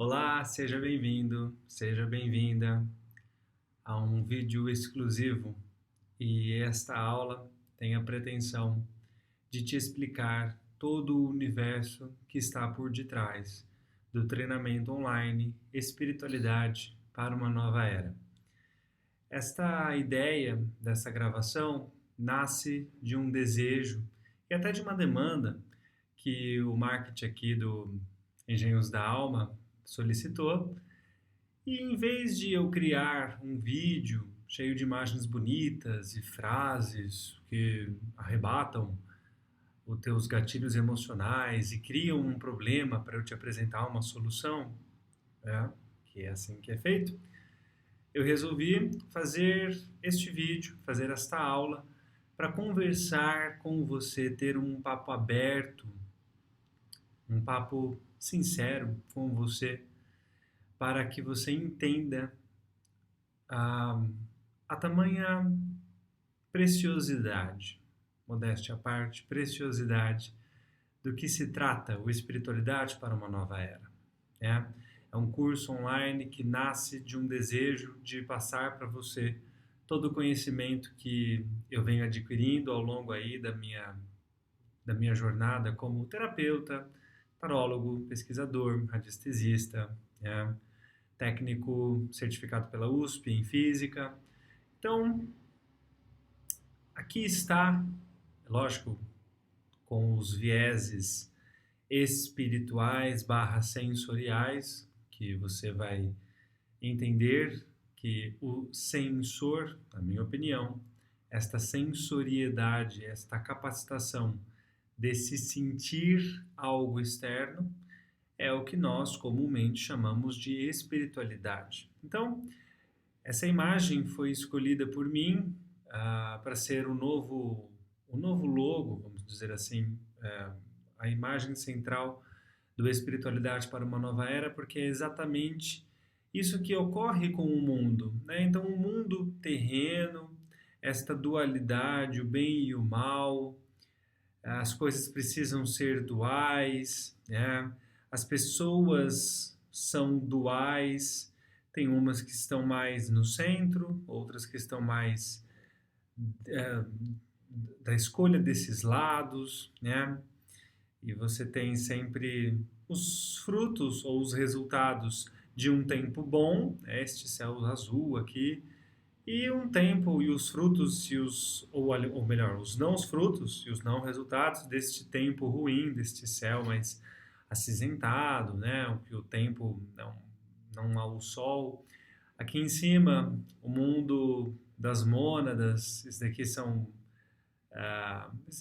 Olá, seja bem-vindo, seja bem-vinda a um vídeo exclusivo e esta aula tem a pretensão de te explicar todo o universo que está por detrás do treinamento online Espiritualidade para uma Nova Era. Esta ideia dessa gravação nasce de um desejo e até de uma demanda que o marketing aqui do Engenhos da Alma solicitou. E em vez de eu criar um vídeo cheio de imagens bonitas e frases que arrebatam os teus gatilhos emocionais e criam um problema para eu te apresentar uma solução, que é assim que é feito, eu resolvi fazer este vídeo, fazer esta aula, para conversar com você, ter um papo aberto, um papo sincero com você, para que você entenda a tamanha preciosidade, modéstia à parte, preciosidade do que se trata o Espiritualidade para uma Nova Era. É um curso online que nasce de um desejo de passar para você todo o conhecimento que eu venho adquirindo ao longo aí da minha jornada como terapeuta, tarólogo, pesquisador, radiestesista, técnico certificado pela USP em física. Então, aqui está, lógico, com os vieses espirituais / sensoriais, que você vai entender que o sensor, na minha opinião, esta sensoriedade, esta capacitação de se sentir algo externo, é o que nós comumente chamamos de espiritualidade. Então, essa imagem foi escolhida por mim para ser o novo logo, vamos dizer assim, a imagem central do Espiritualidade para uma Nova Era, porque é exatamente isso que ocorre com o mundo, né? Então, o mundo terreno, esta dualidade, o bem e o mal, as coisas precisam ser duais, né? As pessoas são duais, tem umas que estão mais no centro, outras que estão mais da escolha desses lados, né? E você tem sempre os frutos ou os resultados de um tempo bom, este céu azul aqui, e um tempo e os frutos e ou melhor, os não frutos e os não resultados deste tempo ruim, deste céu mais acinzentado, né? Que o tempo não há o sol. Aqui em cima, o mundo das mônadas,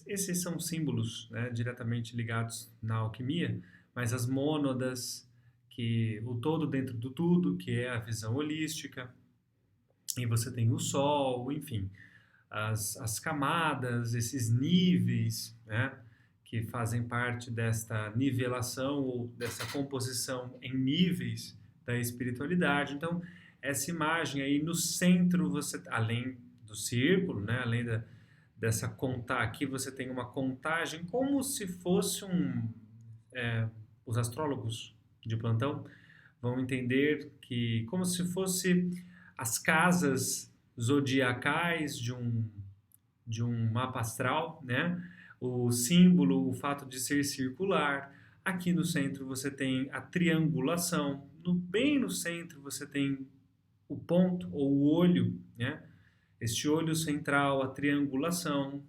esses são símbolos, né, diretamente ligados na alquimia, mas as mônadas, que o todo dentro do tudo, que é a visão holística, e você tem o sol, enfim, as camadas, esses níveis, né, que fazem parte desta nivelação ou dessa composição em níveis da espiritualidade. Então, essa imagem aí no centro, você, além do círculo, né, além dessa contar aqui, você tem uma contagem como se fosse os astrólogos de plantão vão entender que como se fosse as casas zodiacais de um mapa astral, né? O símbolo, o fato de ser circular. Aqui no centro você tem a triangulação. Bem no centro você tem o ponto ou o olho, né? Este olho central, a triangulação.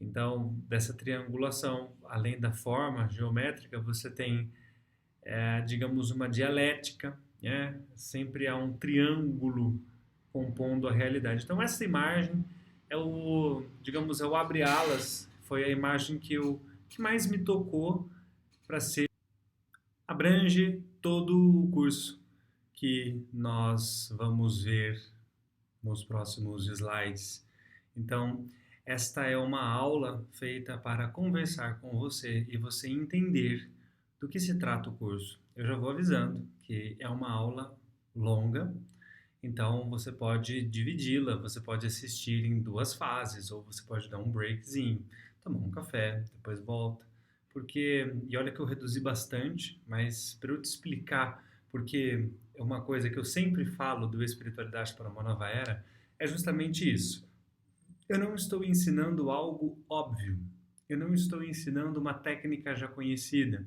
Então, dessa triangulação, além da forma geométrica, você tem, digamos, uma dialética, né? Sempre há um triângulo compondo a realidade. Então, essa imagem é digamos, é o abre-alas, foi a imagem que mais me tocou para ser, abrange todo o curso que nós vamos ver nos próximos slides. Então, esta é uma aula feita para conversar com você e você entender do que se trata o curso. Eu já vou avisando que é uma aula longa, então você pode dividi-la, você pode assistir em 2 fases, ou você pode dar um breakzinho, tomar um café, depois volta. E olha que eu reduzi bastante, mas para eu te explicar porque é uma coisa que eu sempre falo do Espiritualidade para uma Nova Era, é justamente isso. Eu não estou ensinando algo óbvio. Eu não estou ensinando uma técnica já conhecida.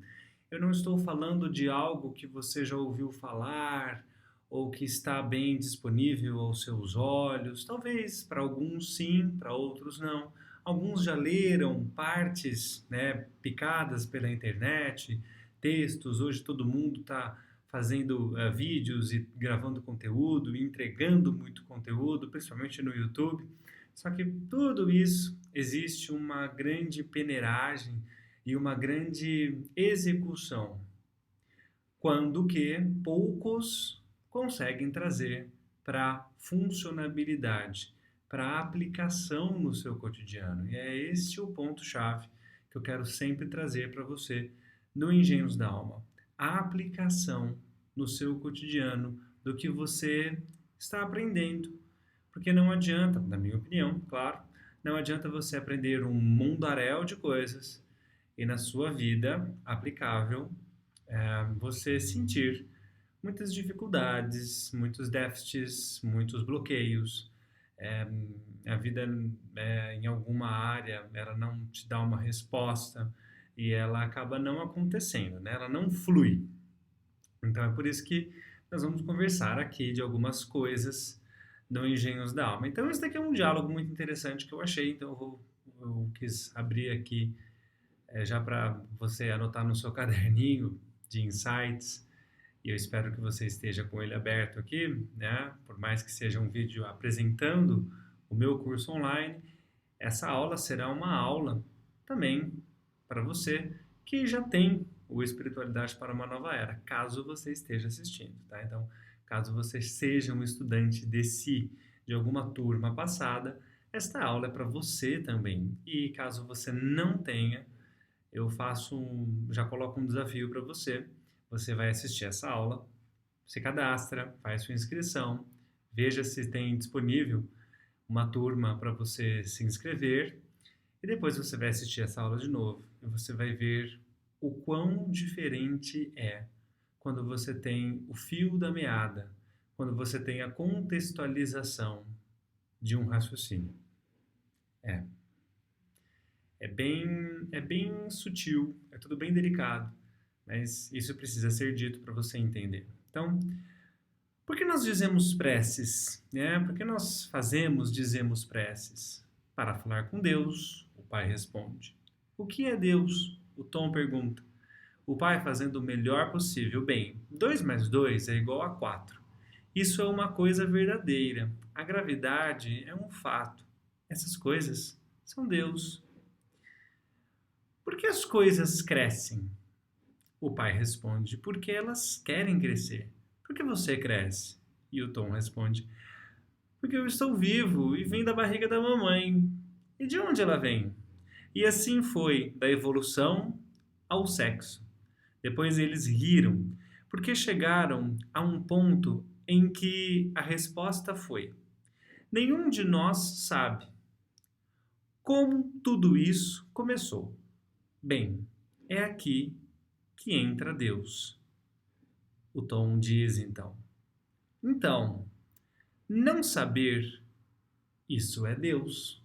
Eu não estou falando de algo que você já ouviu falar ou que está bem disponível aos seus olhos. Talvez para alguns sim, para outros não. Alguns já leram partes, né, picadas pela internet, textos. Hoje todo mundo está fazendo vídeos e gravando conteúdo, e entregando muito conteúdo, principalmente no YouTube. Só que tudo isso existe uma grande peneiragem e uma grande execução, quando que poucos conseguem trazer para funcionabilidade, para aplicação no seu cotidiano. E é este o ponto-chave que eu quero sempre trazer para você no Engenhos da Alma. A aplicação no seu cotidiano do que você está aprendendo. Porque não adianta, na minha opinião, claro, não adianta você aprender um mundaréu de coisas e na sua vida aplicável você sentir muitas dificuldades, muitos déficits, muitos bloqueios. É, a vida em alguma área ela não te dá uma resposta e ela acaba não acontecendo, né? Ela não flui. Então é por isso que nós vamos conversar aqui de algumas coisas do Engenhos da Alma. Então esse daqui é um diálogo muito interessante que eu achei, então eu quis abrir aqui já para você anotar no seu caderninho de insights, e eu espero que você esteja com ele aberto aqui, né? Por mais que seja um vídeo apresentando o meu curso online, essa aula será uma aula também para você que já tem o Espiritualidade para uma Nova Era, caso você esteja assistindo, tá? Então, caso você seja um estudante de alguma turma passada, esta aula é para você também. E caso você não tenha, já coloco um desafio para você. Você vai assistir essa aula, se cadastra, faz sua inscrição, veja se tem disponível uma turma para você se inscrever e depois você vai assistir essa aula de novo e você vai ver o quão diferente é quando você tem o fio da meada, quando você tem a contextualização de um raciocínio. É, é bem sutil, é tudo bem delicado, mas isso precisa ser dito para você entender. Então, por que nós dizemos preces? Por que nós dizemos preces? Para falar com Deus, o Pai responde. O que é Deus? O Tom pergunta. O Pai fazendo o melhor possível. Bem, 2 mais 2 é igual a 4. Isso é uma coisa verdadeira. A gravidade é um fato. Essas coisas são Deus. Por que as coisas crescem? O pai responde, porque elas querem crescer. Por que você cresce? E o Tom responde, porque eu estou vivo e vim da barriga da mamãe. E de onde ela vem? E assim foi, da evolução ao sexo. Depois eles riram, porque chegaram a um ponto em que a resposta foi: nenhum de nós sabe como tudo isso começou. Bem, é aqui que entra Deus. O Tom diz então. Então, não saber, isso é Deus.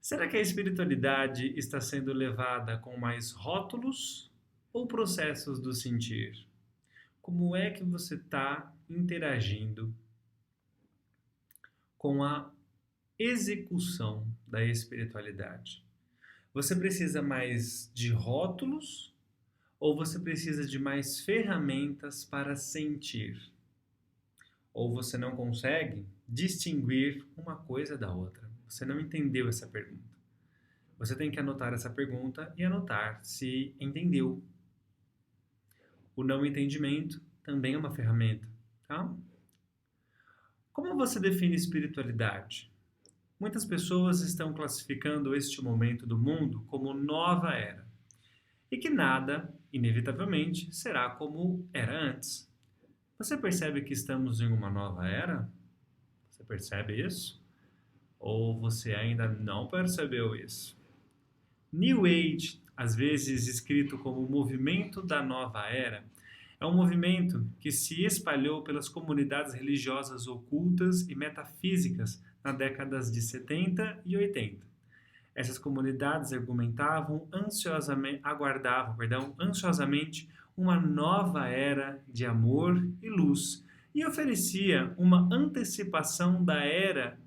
Será que a espiritualidade está sendo levada com mais rótulos ou processos do sentir? Como é que você está interagindo com a execução da espiritualidade? Você precisa mais de rótulos ou você precisa de mais ferramentas para sentir? Ou você não consegue distinguir uma coisa da outra? Você não entendeu essa pergunta. Você tem que anotar essa pergunta e anotar se entendeu. O não entendimento também é uma ferramenta, tá? Como você define espiritualidade? Muitas pessoas estão classificando este momento do mundo como nova era e que nada, inevitavelmente, será como era antes. Você percebe que estamos em uma nova era? Você percebe isso? Ou você ainda não percebeu isso? New Age, às vezes escrito como Movimento da Nova Era, é um movimento que se espalhou pelas comunidades religiosas ocultas e metafísicas nas décadas de 70 e 80. Essas comunidades aguardavam ansiosamente uma nova era de amor e luz e oferecia uma antecipação da era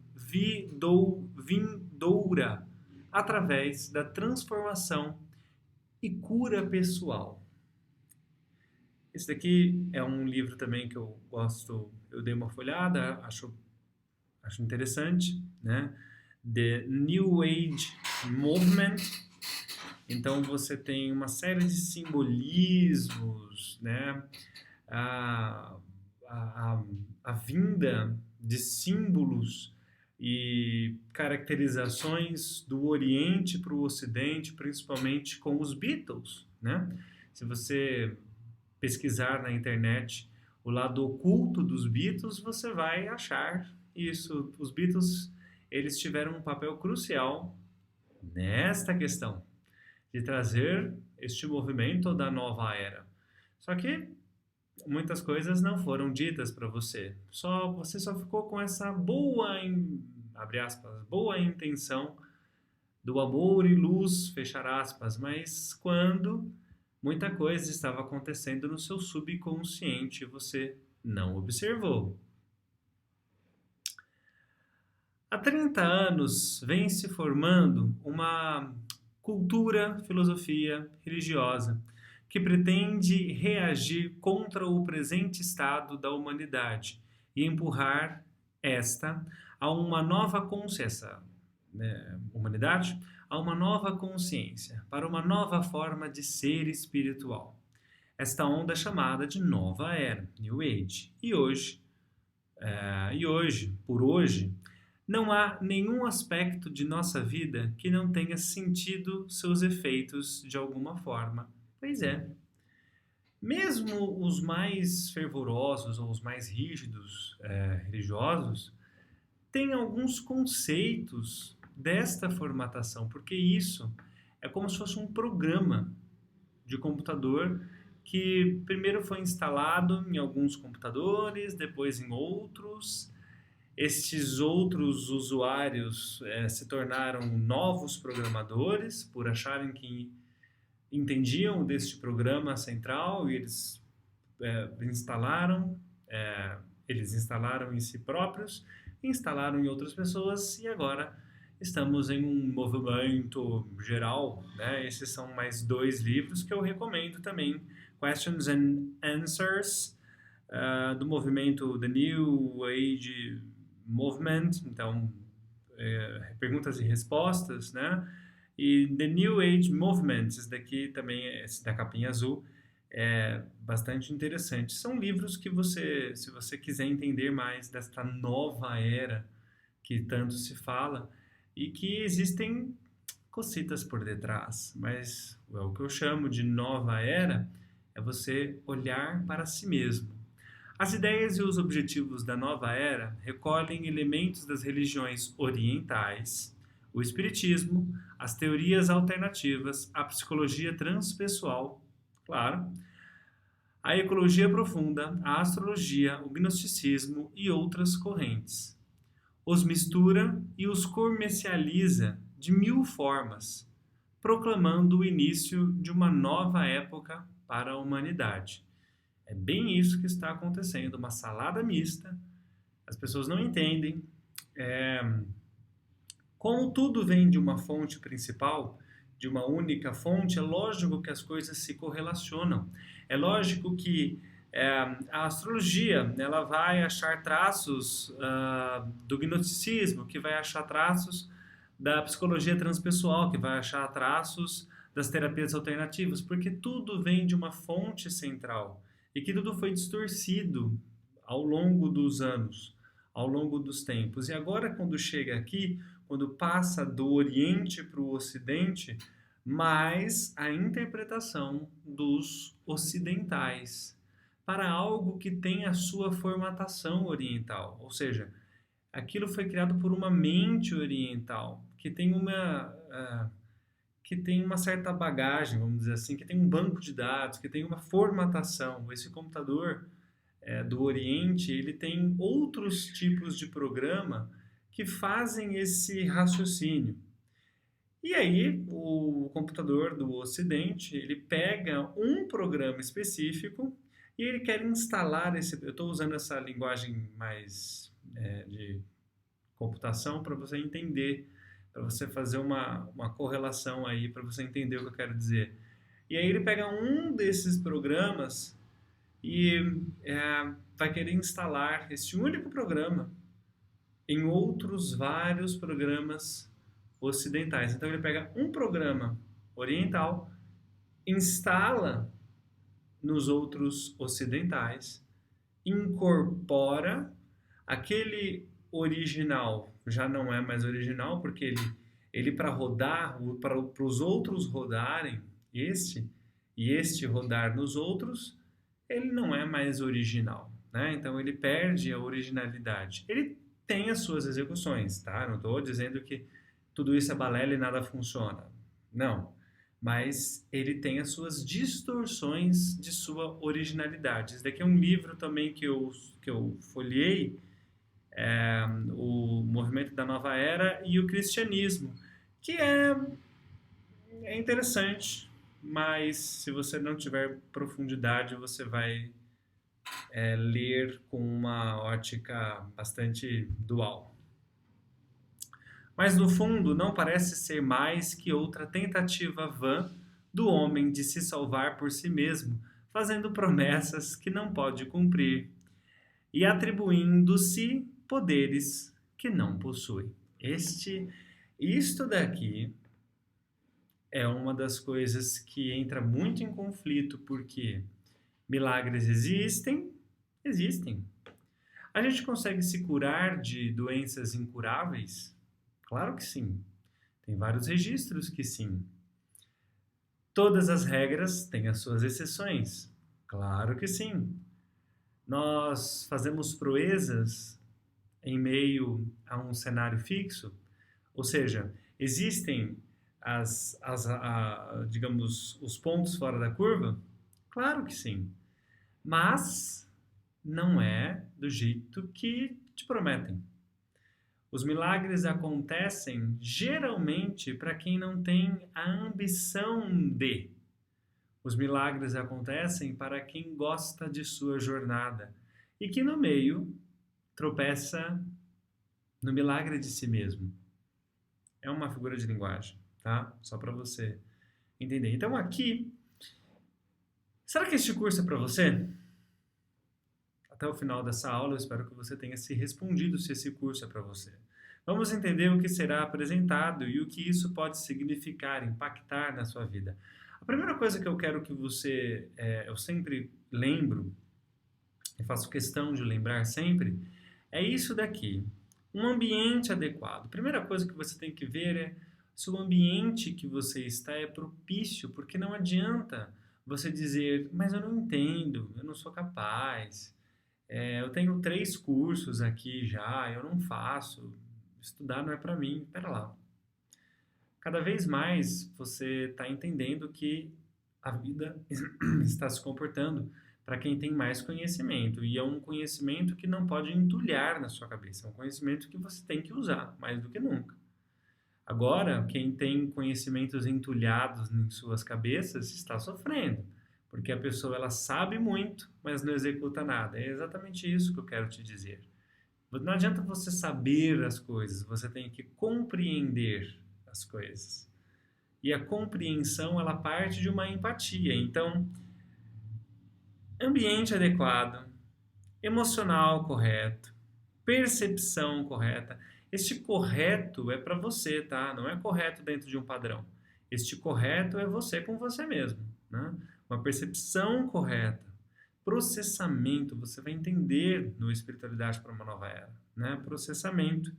vindoura através da transformação e cura pessoal. Esse daqui é um livro também que eu gosto, eu dei uma folhada, acho interessante, né? The New Age Movement. Então você tem uma série de simbolismos, né? A vinda de símbolos e caracterizações do Oriente para o Ocidente, principalmente com os Beatles, né? Se você pesquisar na internet o lado oculto dos Beatles, você vai achar isso. Os Beatles, eles tiveram um papel crucial nesta questão de trazer este movimento da nova era. Só que muitas coisas não foram ditas para você. Você só ficou com essa abre aspas, boa intenção do amor e luz, fechar aspas, mas quando muita coisa estava acontecendo no seu subconsciente, você não observou. Há 30 anos vem se formando uma cultura, filosofia religiosa que pretende reagir contra o presente estado da humanidade e empurrar esta a uma nova consciência, humanidade, a uma nova consciência, para uma nova forma de ser espiritual. Esta onda é chamada de Nova Era, New Age. Por hoje, não há nenhum aspecto de nossa vida que não tenha sentido seus efeitos de alguma forma. Pois é. Mesmo os mais fervorosos ou os mais rígidos religiosos têm alguns conceitos desta formatação, porque isso é como se fosse um programa de computador que primeiro foi instalado em alguns computadores, depois em outros. Estes outros usuários se tornaram novos programadores por acharem que entendiam deste programa central e eles instalaram em si próprios, instalaram em outras pessoas e agora estamos em um movimento geral, né? Esses são mais 2 livros que eu recomendo também, Questions and Answers, do movimento The New Age Movement, então perguntas e respostas, né? E The New Age Movement, esse daqui também, esse da capinha azul, é bastante interessante. São livros que se você quiser entender mais desta nova era que tanto se fala e que existem cositas por detrás, mas o que eu chamo de nova era é você olhar para si mesmo. As ideias e os objetivos da nova era recolhem elementos das religiões orientais, o espiritismo, as teorias alternativas, a psicologia transpessoal, claro, a ecologia profunda, a astrologia, o gnosticismo e outras correntes. Os mistura e os comercializa de 1000 formas, proclamando o início de uma nova época para a humanidade. É bem isso que está acontecendo, uma salada mista, as pessoas não entendem. Como tudo vem de uma fonte principal, de uma única fonte, é lógico que as coisas se correlacionam. É lógico que a astrologia ela vai achar traços do gnosticismo, que vai achar traços da psicologia transpessoal, que vai achar traços das terapias alternativas, porque tudo vem de uma fonte central e que tudo foi distorcido ao longo dos anos, ao longo dos tempos. E agora, quando chega aqui, quando passa do Oriente para o Ocidente, mais a interpretação dos ocidentais para algo que tem a sua formatação oriental, ou seja, aquilo foi criado por uma mente oriental que tem que tem uma certa bagagem, vamos dizer assim, que tem um banco de dados, que tem uma formatação. Esse computador do Oriente, ele tem outros tipos de programa que fazem esse raciocínio. E aí, o computador do Ocidente, ele pega um programa específico e ele quer instalar esse... Eu estou usando essa linguagem mais de computação para você entender, para você fazer uma correlação aí, para você entender o que eu quero dizer. E aí ele pega um desses programas e vai querer instalar esse único programa em outros vários programas ocidentais. Então ele pega um programa oriental, instala nos outros ocidentais, incorpora aquele original, já não é mais original, porque ele para rodar, para os outros rodarem este rodar nos outros, ele não é mais original, né? Então ele perde a originalidade. Ele tem as suas execuções, tá? Não estou dizendo que tudo isso é balela e nada funciona. Não. Mas ele tem as suas distorções de sua originalidade. Esse daqui é um livro também que eu folhei, o Movimento da Nova Era e o Cristianismo, que é interessante, mas se você não tiver profundidade, você vai ler com uma ótica bastante dual. Mas no fundo não parece ser mais que outra tentativa vã do homem de se salvar por si mesmo, fazendo promessas que não pode cumprir e atribuindo-se poderes que não possui. Isto daqui é uma das coisas que entra muito em conflito, porque milagres existem. A gente consegue se curar de doenças incuráveis? Claro que sim. Tem vários registros que sim. Todas as regras têm as suas exceções? Claro que sim. Nós fazemos proezas em meio a um cenário fixo? Ou seja, existem digamos, os pontos fora da curva? Claro que sim. Mas não é do jeito que te prometem. Os milagres acontecem geralmente para quem não tem a ambição de. Os milagres acontecem para quem gosta de sua jornada e que no meio tropeça no milagre de si mesmo. É uma figura de linguagem, tá? Só para você entender. Então aqui, será que este curso é para você? Até o final dessa aula eu espero que você tenha se respondido se esse curso é para você. Vamos entender o que será apresentado e o que isso pode significar, impactar na sua vida. A primeira coisa que eu quero que você, eu sempre lembro, e faço questão de lembrar sempre, é isso daqui. Um ambiente adequado. A primeira coisa que você tem que ver é se o ambiente que você está é propício, porque não adianta você dizer, mas eu não entendo, eu não sou capaz, eu tenho 3 cursos aqui já, eu não faço, estudar não é para mim. Pera lá. Cada vez mais você está entendendo que a vida está se comportando para quem tem mais conhecimento. E é um conhecimento que não pode entulhar na sua cabeça. É um conhecimento que você tem que usar mais do que nunca. Agora, quem tem conhecimentos entulhados em suas cabeças está sofrendo. Porque a pessoa ela sabe muito, mas não executa nada. É exatamente isso que eu quero te dizer. Não adianta você saber as coisas, você tem que compreender as coisas. E a compreensão, ela parte de uma empatia. Então, ambiente adequado, emocional correto, percepção correta. Este correto é para você, tá? Não é correto dentro de um padrão. Este correto é você com você mesmo, né? Uma percepção correta. Processamento, você vai entender no Espiritualidade para uma Nova Era, né? Processamento.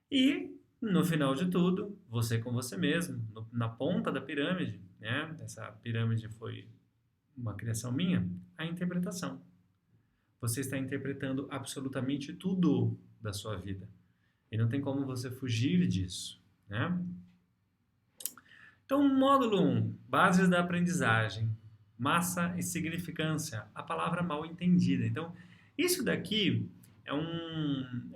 E, no final de tudo, você com você mesmo, na ponta da pirâmide, né? Essa pirâmide foi uma criação minha, a interpretação. Você está interpretando absolutamente tudo da sua vida. E não tem como você fugir disso, né? Então, módulo 1, bases da aprendizagem, massa e significância, a palavra mal entendida. Então, isso daqui é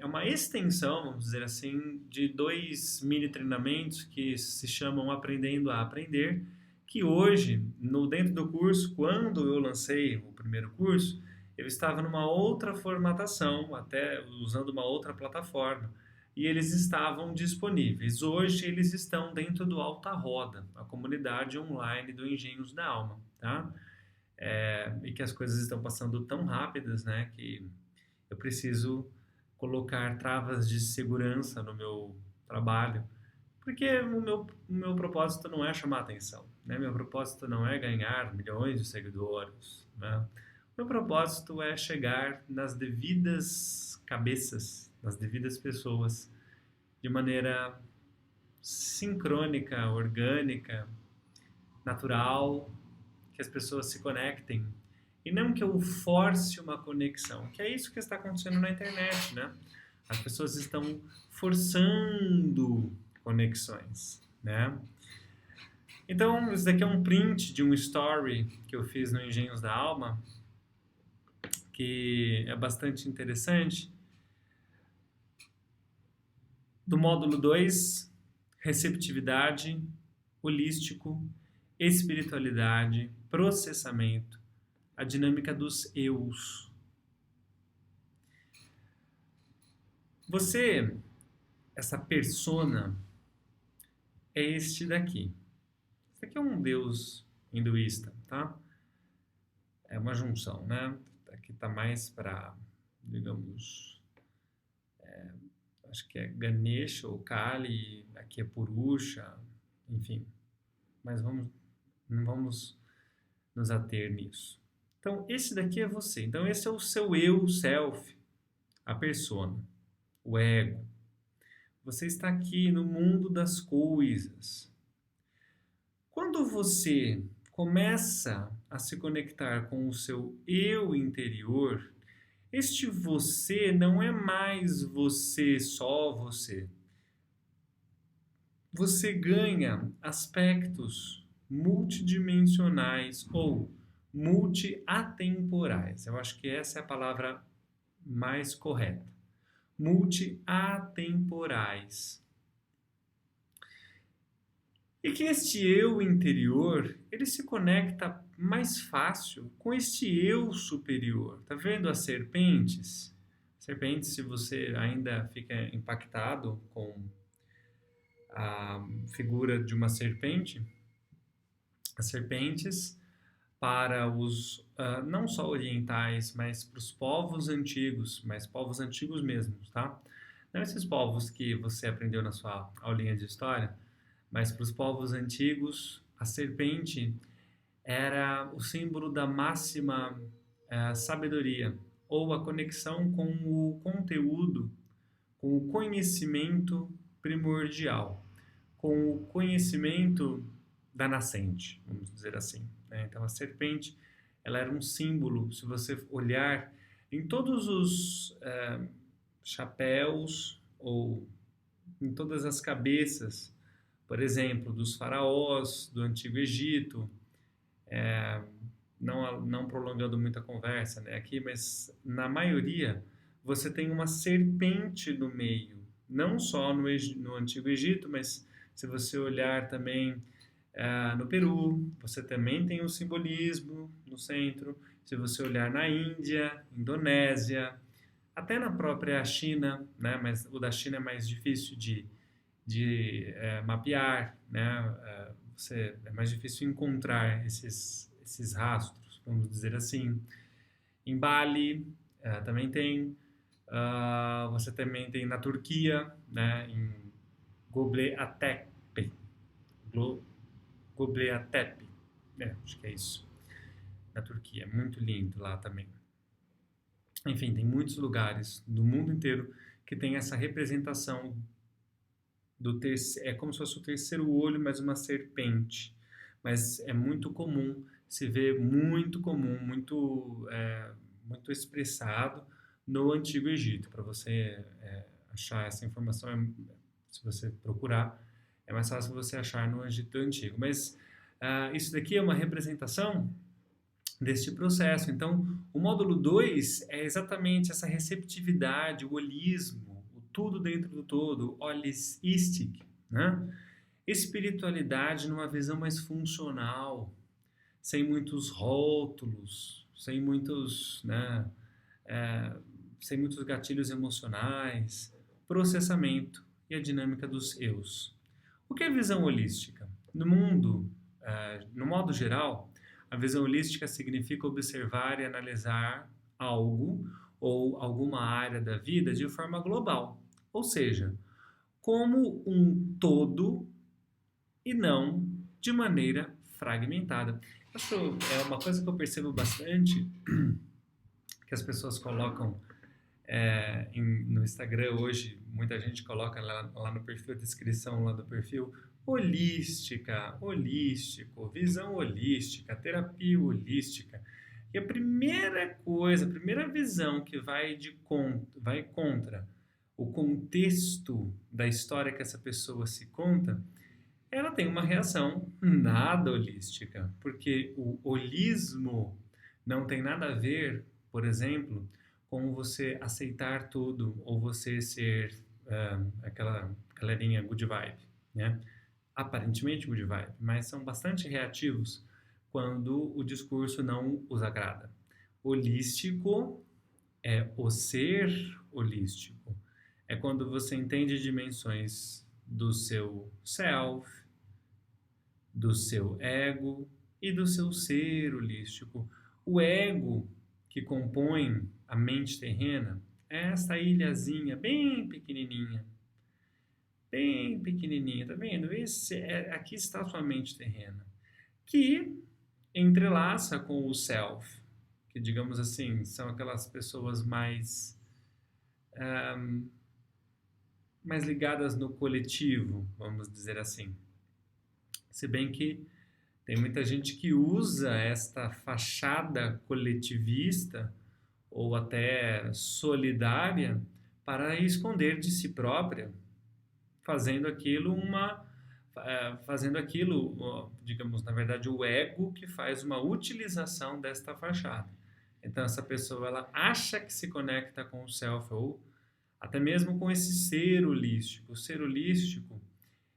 uma extensão, vamos dizer assim, de 2 mini treinamentos que se chamam Aprendendo a Aprender, que hoje, dentro do curso, quando eu lancei o primeiro curso, eu estava numa outra formatação, até usando uma outra plataforma, e eles estavam disponíveis. Hoje eles estão dentro do Alta Roda, a comunidade online do Engenhos da Alma, tá? E que as coisas estão passando tão rápidas, né, que eu preciso colocar travas de segurança no meu trabalho, porque o meu propósito não é chamar atenção, né? Meu propósito não é ganhar milhões de seguidores, né? Meu propósito é chegar nas devidas cabeças, nas devidas pessoas, de maneira sincrônica, orgânica, natural, que as pessoas se conectem. E não que eu force uma conexão, que é isso que está acontecendo na internet, né? As pessoas estão forçando conexões, né? Então, isso daqui é um print de um story que eu fiz no Engenhos da Alma, que é bastante interessante. Do módulo 2, receptividade, holístico, espiritualidade, processamento, a dinâmica dos eus. Você, essa persona, é este daqui. Esse aqui é um deus hinduísta, tá? É uma junção, né? Aqui tá mais para, digamos, acho que é Ganesha ou Kali, aqui é Purusha, enfim. Mas não vamos nos ater nisso. Então, esse daqui é você. Então, esse é o seu eu, self, a persona, o ego. Você está aqui no mundo das coisas. Quando você começa a se conectar com o seu eu interior, este você não é mais você, só você. Você ganha aspectos multidimensionais ou multiatemporais. Eu acho que essa é a palavra mais correta. Multiatemporais. E que este eu interior, ele se conecta mais fácil com este eu superior. Tá vendo as serpentes? Serpentes, se você ainda fica impactado com a figura de uma serpente, as serpentes para os não só orientais, mas para os povos antigos, mas povos antigos mesmos, tá? Não esses povos que você aprendeu na sua aulinha de história, mas para os povos antigos, a serpente era o símbolo da máxima sabedoria, ou a conexão com o conteúdo, com o conhecimento primordial, com o conhecimento da nascente, vamos dizer assim, né? Então a serpente, ela era um símbolo, se você olhar em todos os chapéus ou em todas as cabeças, por exemplo, dos faraós do Antigo Egito, não prolongando muita conversa, né, aqui, mas na maioria você tem uma serpente no meio, não só no Antigo Egito, mas se você olhar também no Peru, você também tem o simbolismo no centro. Se você olhar na Índia, Indonésia, até na própria China, né? Mas o da China é mais difícil de mapear, né? É mais difícil encontrar esses rastros, vamos dizer assim. Em Bali também tem. Você também tem na Turquia, né? Em Göbekli Tepe. Göbekli Tepe, acho que é isso, na Turquia, muito lindo lá também. Enfim, tem muitos lugares do mundo inteiro que tem essa representação do terceiro, é como se fosse o terceiro olho, mas uma serpente. Mas é muito comum, se vê muito comum, muito expressado no Antigo Egito. Para você achar essa informação, se você procurar, É mais fácil você achar no Egito Antigo. Mas isso daqui é uma representação deste processo. Então, o módulo 2 é exatamente essa receptividade, o holismo, o tudo dentro do todo, holistic, né? Espiritualidade numa visão mais funcional, sem muitos rótulos, sem muitos, né, é, sem muitos gatilhos emocionais, processamento e a dinâmica dos eus. O que é visão holística? No mundo, no modo geral, a visão holística significa observar e analisar algo ou alguma área da vida de forma global, ou seja, como um todo e não de maneira fragmentada. Isso é uma coisa que eu percebo bastante, que as pessoas colocam no Instagram hoje, muita gente coloca lá no perfil, a descrição lá do perfil, holística, holístico, visão holística, terapia holística. E a primeira coisa, a primeira visão que vai contra o contexto da história que essa pessoa se conta, ela tem uma reação nada holística, porque o holismo não tem nada a ver, por exemplo, com você aceitar tudo ou você ser aquela galerinha good vibe, né? Aparentemente good vibe, mas são bastante reativos quando o discurso não os agrada. Holístico é o ser holístico. É quando você entende dimensões do seu self, do seu ego e do seu ser holístico. O ego que compõe a mente terrena é essa ilhazinha bem pequenininha, tá vendo? Aqui está a sua mente terrena, que entrelaça com o self, que digamos assim, são aquelas pessoas mais ligadas no coletivo, vamos dizer assim. Se bem que tem muita gente que usa esta fachada coletivista ou até solidária para esconder de si própria, fazendo aquilo digamos, na verdade, o ego que faz uma utilização desta fachada. Então, essa pessoa, ela acha que se conecta com o self ou até mesmo com esse ser holístico. O ser holístico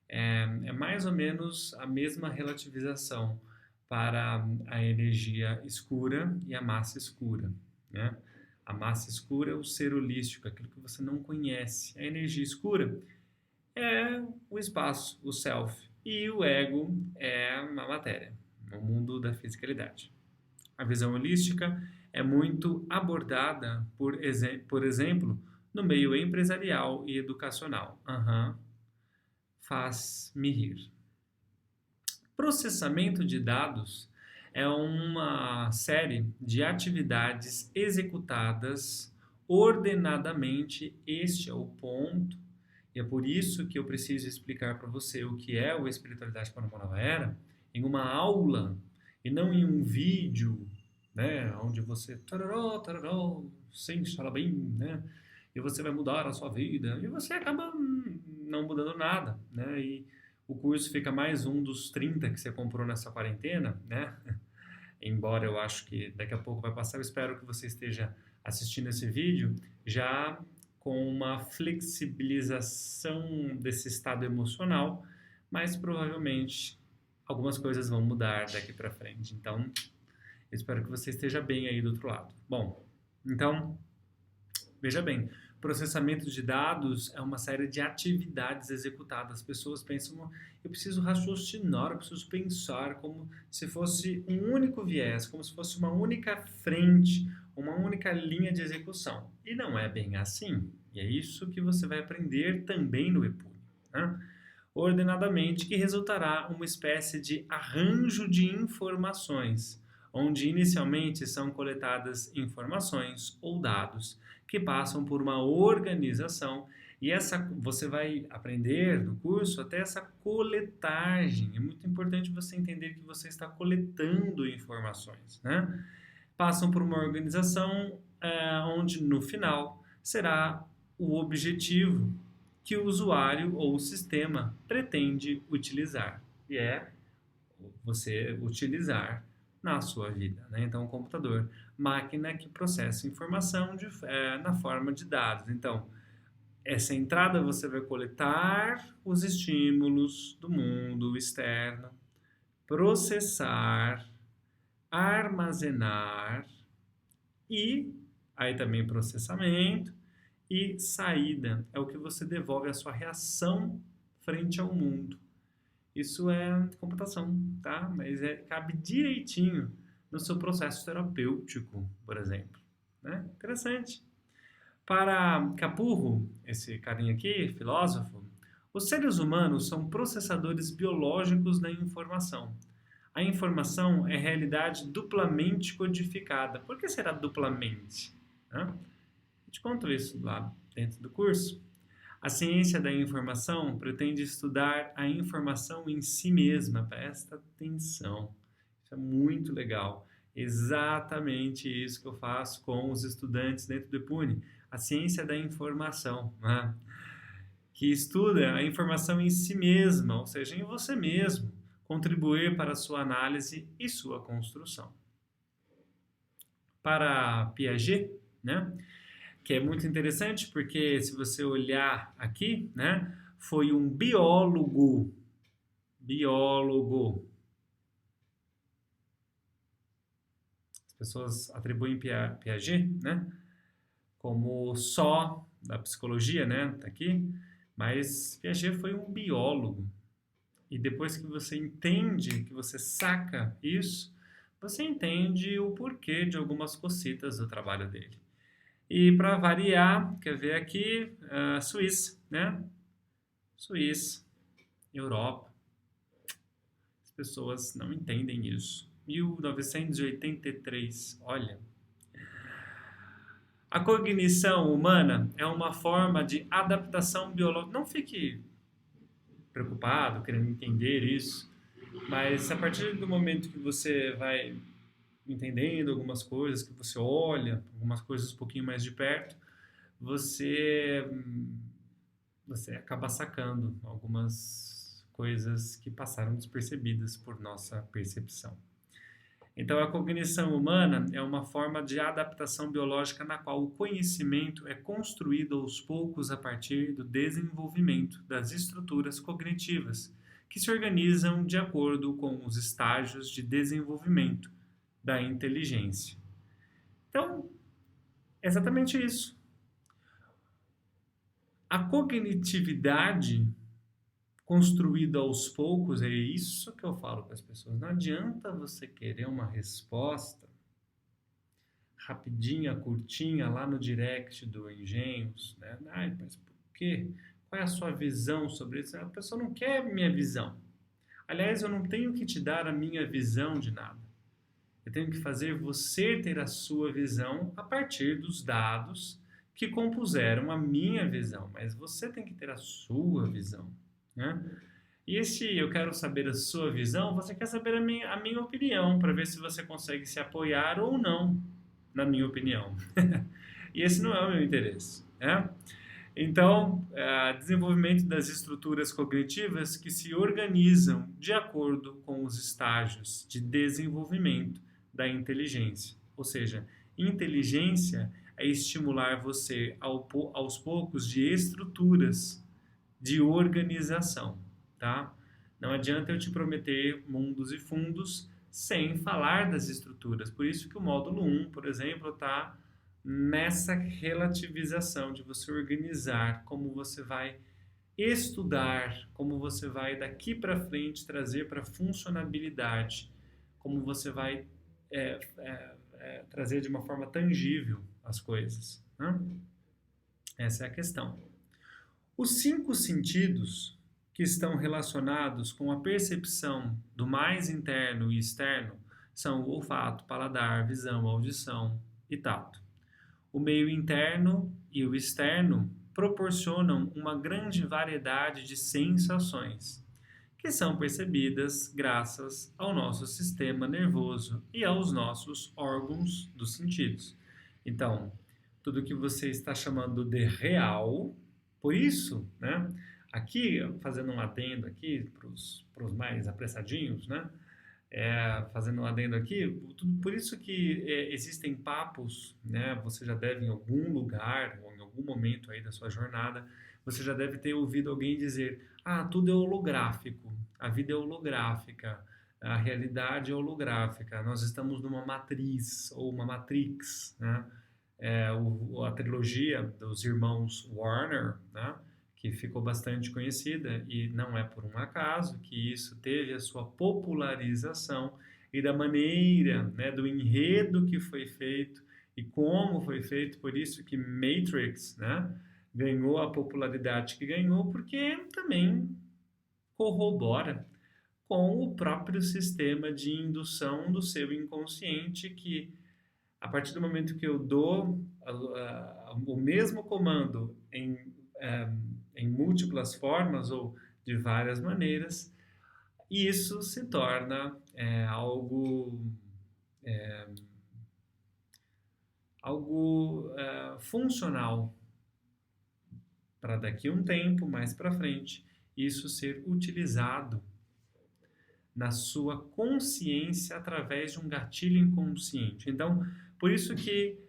é mais ou menos a mesma relativização para a energia escura e a massa escura, né? A massa escura é o ser holístico, aquilo que você não conhece. A energia escura é o espaço, o self, e o ego é a matéria, o mundo da fisicalidade. A visão holística é muito abordada, por exemplo, no meio empresarial e educacional. Faz-me rir. Processamento de dados é uma série de atividades executadas ordenadamente. Este é o ponto, e é por isso que eu preciso explicar para você o que é o Espiritualidade para uma Nova Era em uma aula e não em um vídeo, né, onde você tararó, sim, fala bem, né, e você vai mudar a sua vida, e você acaba não mudando nada, né, e o curso fica mais um dos 30 que você comprou nessa quarentena, né, embora eu acho que daqui a pouco vai passar, eu espero que você esteja assistindo esse vídeo já com uma flexibilização desse estado emocional, mas provavelmente algumas coisas vão mudar daqui para frente, então eu espero que você esteja bem aí do outro lado. Bom, então, veja bem, processamento de dados é uma série de atividades executadas. As pessoas pensam, eu preciso raciocinar, eu preciso pensar como se fosse um único viés, como se fosse uma única frente, uma única linha de execução. E não é bem assim. E é isso que você vai aprender também no Epúleo, né? Ordenadamente, que resultará uma espécie de arranjo de informações, onde inicialmente são coletadas informações ou dados que passam por uma organização, e você vai aprender no curso até essa coletagem. É muito importante você entender que você está coletando informações, né? Passam por uma organização onde no final será o objetivo que o usuário ou o sistema pretende utilizar. E é você utilizar na sua vida, né? Então, o computador, máquina que processa informação na forma de dados. Então, essa entrada você vai coletar os estímulos do mundo externo, processar, armazenar e aí também processamento e saída. É o que você devolve a sua reação frente ao mundo. Isso é computação, tá? Mas cabe direitinho no seu processo terapêutico, por exemplo. Né? Interessante. Para Capurro, esse carinha aqui, filósofo, os seres humanos são processadores biológicos da informação. A informação é realidade duplamente codificada. Por que será duplamente? Né? Eu te conto isso lá dentro do curso. A ciência da informação pretende estudar a informação em si mesma. Presta atenção. Isso é muito legal. Exatamente isso que eu faço com os estudantes dentro do EPUNE. A ciência da informação, né? Que estuda a informação em si mesma, ou seja, em você mesmo, contribuir para a sua análise e sua construção. Para Piaget, né? Que é muito interessante porque se você olhar aqui, né, foi um biólogo. As pessoas atribuem Piaget, né, como só da psicologia, né, tá aqui, mas Piaget foi um biólogo. E depois que você entende, que você saca isso, você entende o porquê de algumas cositas do trabalho dele. E para variar, quer ver aqui, Suíça, né? Suíça, Europa. As pessoas não entendem isso. 1983, olha. A cognição humana é uma forma de adaptação biológica. Não fique preocupado, querendo entender isso, mas a partir do momento que você vai entendendo algumas coisas, que você olha algumas coisas um pouquinho mais de perto, você acaba sacando algumas coisas que passaram despercebidas por nossa percepção. Então, a cognição humana é uma forma de adaptação biológica na qual o conhecimento é construído aos poucos a partir do desenvolvimento das estruturas cognitivas, que se organizam de acordo com os estágios de desenvolvimento da inteligência. Então, é exatamente isso. A cognitividade construída aos poucos, é isso que eu falo para as pessoas. Não adianta você querer uma resposta rapidinha, curtinha, lá no direct do Engenhos, né? Ai, mas por quê? Qual é a sua visão sobre isso? A pessoa não quer minha visão. Aliás, eu não tenho que te dar a minha visão de nada. Eu tenho que fazer você ter a sua visão a partir dos dados que compuseram a minha visão. Mas você tem que ter a sua visão, né? E se eu quero saber a sua visão, você quer saber a minha opinião, para ver se você consegue se apoiar ou não na minha opinião. E esse não é o meu interesse, né? Então, desenvolvimento das estruturas cognitivas que se organizam de acordo com os estágios de desenvolvimento da inteligência. Ou seja, inteligência é estimular você aos poucos de estruturas de organização, tá? Não adianta eu te prometer mundos e fundos sem falar das estruturas. Por isso que o módulo 1, por exemplo, está nessa relativização de você organizar como você vai estudar, como você vai daqui para frente trazer para funcionabilidade, como você vai trazer de uma forma tangível as coisas, né? Essa é a questão. Os 5 sentidos que estão relacionados com a percepção do mais interno e externo são o olfato, paladar, visão, audição e tato. O meio interno e o externo proporcionam uma grande variedade de sensações, que são percebidas graças ao nosso sistema nervoso e aos nossos órgãos dos sentidos. Então, tudo que você está chamando de real Por isso, né, aqui, fazendo um adendo aqui para os mais apressadinhos, né, fazendo um adendo aqui, por isso que existem papos, né, você já deve em algum lugar, ou em algum momento aí da sua jornada, você já deve ter ouvido alguém dizer, tudo é holográfico, a vida é holográfica, a realidade é holográfica, nós estamos numa matriz, ou uma matrix, né, a trilogia dos irmãos Warner, né, que ficou bastante conhecida, e não é por um acaso que isso teve a sua popularização e da maneira, né, do enredo que foi feito e como foi feito, por isso que Matrix, né, ganhou a popularidade que ganhou, porque também corrobora com o próprio sistema de indução do seu inconsciente que a partir do momento que eu dou o mesmo comando em múltiplas formas ou de várias maneiras, isso se torna algo funcional para daqui a um tempo, mais para frente, isso ser utilizado na sua consciência através de um gatilho inconsciente. Então, por isso que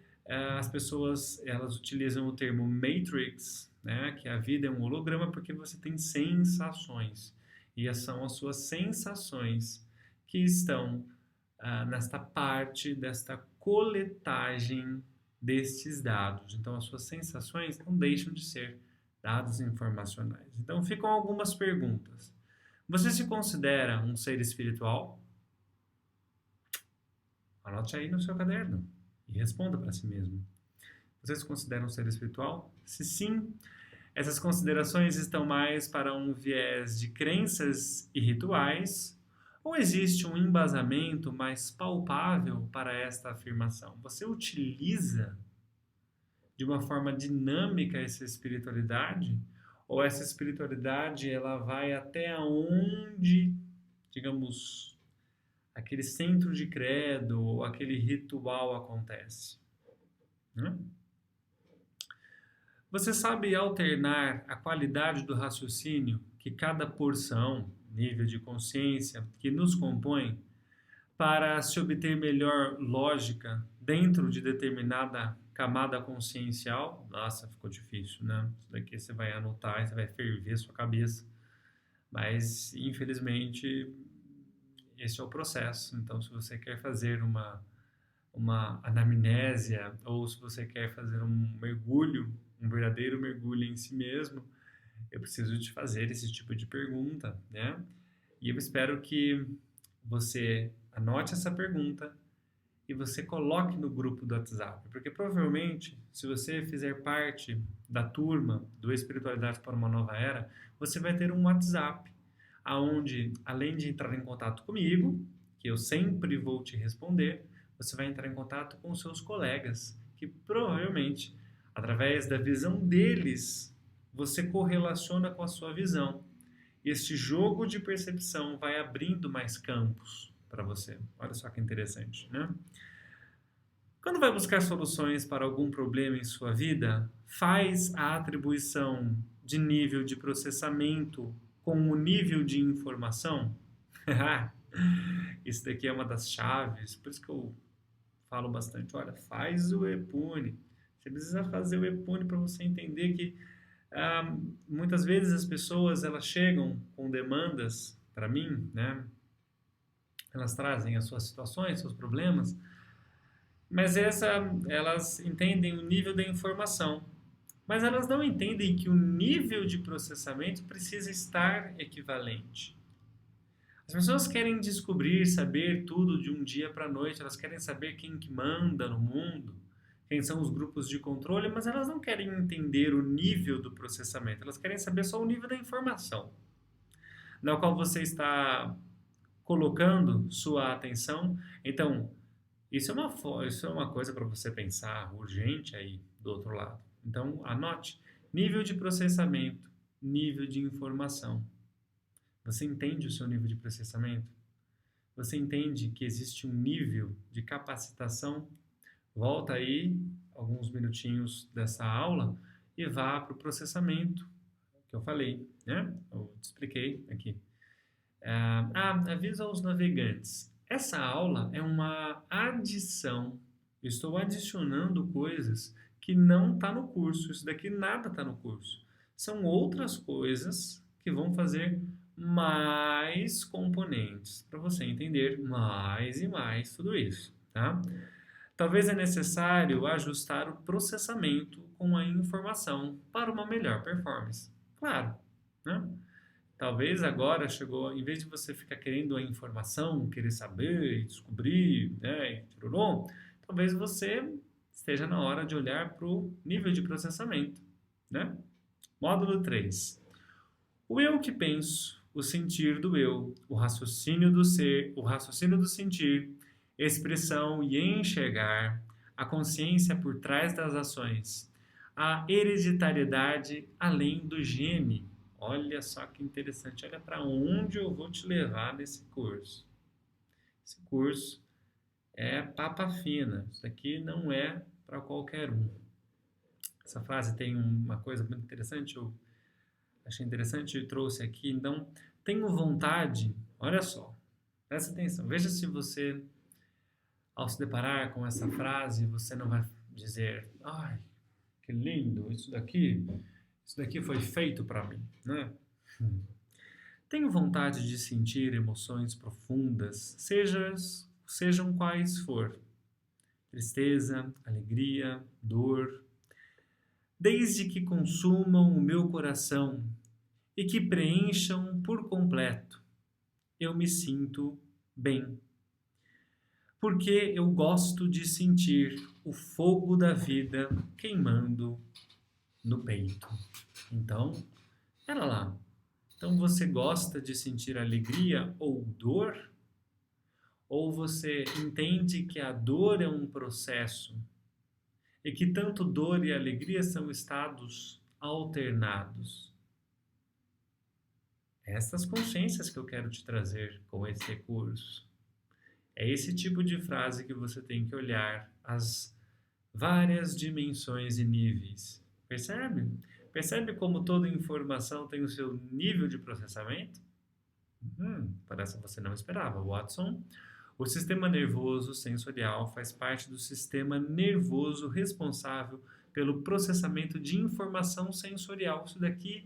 as pessoas elas utilizam o termo Matrix, né, que a vida é um holograma, porque você tem sensações. E são as suas sensações que estão nesta parte desta coletagem destes dados. Então, as suas sensações não deixam de ser dados informacionais. Então, ficam algumas perguntas. Você se considera um ser espiritual? Anote aí no seu caderno e responda para si mesmo. Você se considera um ser espiritual? Se sim, essas considerações estão mais para um viés de crenças e rituais ou existe um embasamento mais palpável para esta afirmação? Você utiliza de uma forma dinâmica essa espiritualidade? Ou essa espiritualidade ela vai até onde, digamos, aquele centro de credo ou aquele ritual acontece? Você sabe alternar a qualidade do raciocínio que cada porção, nível de consciência que nos compõe, para se obter melhor lógica dentro de determinada camada consciencial? Nossa, ficou difícil, né? Isso daqui você vai anotar e você vai ferver sua cabeça. Mas, infelizmente, esse é o processo. Então, se você quer fazer uma anamnésia ou se você quer fazer um mergulho, um verdadeiro mergulho em si mesmo, eu preciso te fazer esse tipo de pergunta, né? E eu espero que você anote essa pergunta e você coloque no grupo do WhatsApp, porque provavelmente, se você fizer parte da turma do Espiritualidade para uma Nova Era, você vai ter um WhatsApp, aonde, além de entrar em contato comigo, que eu sempre vou te responder, você vai entrar em contato com os seus colegas, que provavelmente, através da visão deles, você correlaciona com a sua visão. Este jogo de percepção vai abrindo mais campos para você. Olha só que interessante, né? Quando vai buscar soluções para algum problema em sua vida, faz a atribuição de nível de processamento com o nível de informação? Isso daqui é uma das chaves, por isso que eu falo bastante. Olha, faz o EPUNE. Você precisa fazer o EPUNE para você entender que muitas vezes as pessoas elas chegam com demandas para mim, né? Elas trazem as suas situações, seus problemas, mas elas entendem o nível da informação, mas elas não entendem que o nível de processamento precisa estar equivalente. As pessoas querem descobrir, saber tudo de um dia para a noite, elas querem saber quem que manda no mundo, quem são os grupos de controle, mas elas não querem entender o nível do processamento, elas querem saber só o nível da informação, na qual você está colocando sua atenção. Então, isso é uma coisa para você pensar urgente aí do outro lado. Então, anote: nível de processamento, nível de informação. Você entende o seu nível de processamento? Você entende que existe um nível de capacitação? Volta aí alguns minutinhos dessa aula e vá para o processamento, que eu falei, né? Eu te expliquei aqui. Avisa aos navegantes. Essa aula é uma adição. Eu estou adicionando coisas que não está no curso. Isso daqui nada está no curso. São outras coisas que vão fazer mais componentes para você entender mais e mais tudo isso, tá? Talvez é necessário ajustar o processamento com a informação para uma melhor performance. Claro, né? Talvez agora chegou, em vez de você ficar querendo a informação, querer saber, descobrir, né, talvez você esteja na hora de olhar para o nível de processamento, né? Módulo 3. O eu que penso, o sentir do eu, o raciocínio do ser, o raciocínio do sentir, expressão e enxergar, a consciência por trás das ações, a hereditariedade além do gene. Olha só que interessante, olha para onde eu vou te levar nesse curso. Esse curso é papa fina, isso aqui não é para qualquer um. Essa frase tem uma coisa muito interessante, eu achei interessante e trouxe aqui. Então, tenho vontade, olha só, presta atenção, veja se você, ao se deparar com essa frase, você não vai dizer, ai, que lindo, isso daqui foi feito para mim, né? Tenho vontade de sentir emoções profundas, sejam quais for. Tristeza, alegria, dor, desde que consumam o meu coração e que preencham por completo. Eu me sinto bem. Porque eu gosto de sentir o fogo da vida queimando no peito. Então, pera lá. Então você gosta de sentir alegria ou dor? Ou você entende que a dor é um processo e que tanto dor e alegria são estados alternados? Essas consciências que eu quero te trazer com esse recurso. É esse tipo de frase que você tem que olhar as várias dimensões e níveis. Percebe? Percebe como toda informação tem o seu nível de processamento? Parece que você não esperava, Watson. O sistema nervoso sensorial faz parte do sistema nervoso responsável pelo processamento de informação sensorial. Isso daqui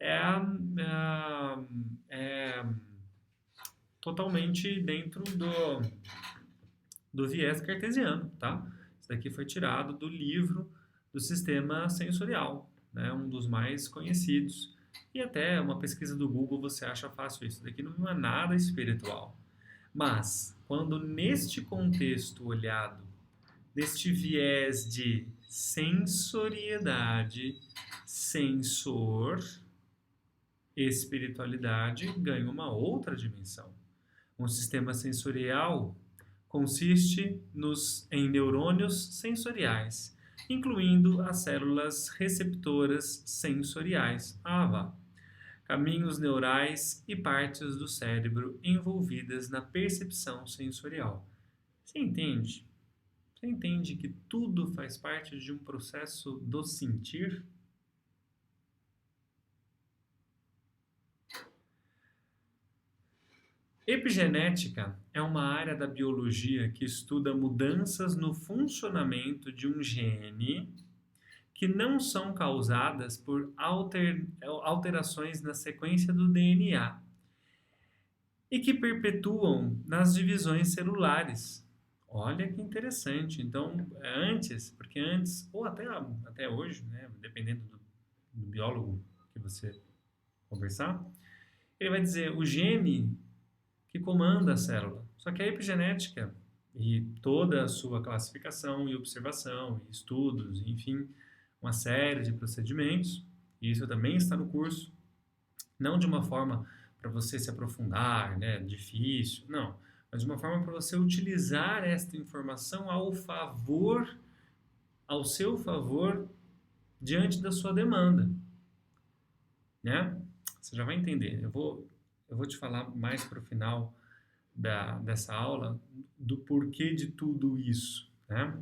é totalmente dentro do viés cartesiano, tá? Isso daqui foi tirado do livro do sistema sensorial, né? Um dos mais conhecidos. E até uma pesquisa do Google você acha fácil isso. Isso daqui não é nada espiritual. Mas, quando neste contexto olhado, deste viés de sensoriedade, sensor, espiritualidade ganha uma outra dimensão. Um sistema sensorial consiste em neurônios sensoriais, incluindo as células receptoras sensoriais, caminhos neurais e partes do cérebro envolvidas na percepção sensorial. Você entende? Você entende que tudo faz parte de um processo do sentir? Epigenética é uma área da biologia que estuda mudanças no funcionamento de um gene que não são causadas por alterações na sequência do DNA e que perpetuam nas divisões celulares. Olha que interessante. Então, porque antes, ou até hoje, né, dependendo do biólogo que você conversar, ele vai dizer o gene que comanda a célula. Só que a epigenética e toda a sua classificação e observação, e estudos, enfim, uma série de procedimentos, e isso também está no curso, não de uma forma para você se aprofundar, né, difícil, não, mas de uma forma para você utilizar esta informação ao seu favor, diante da sua demanda, né? Você já vai entender. Eu vou te falar mais para o final dessa aula do porquê de tudo isso, né?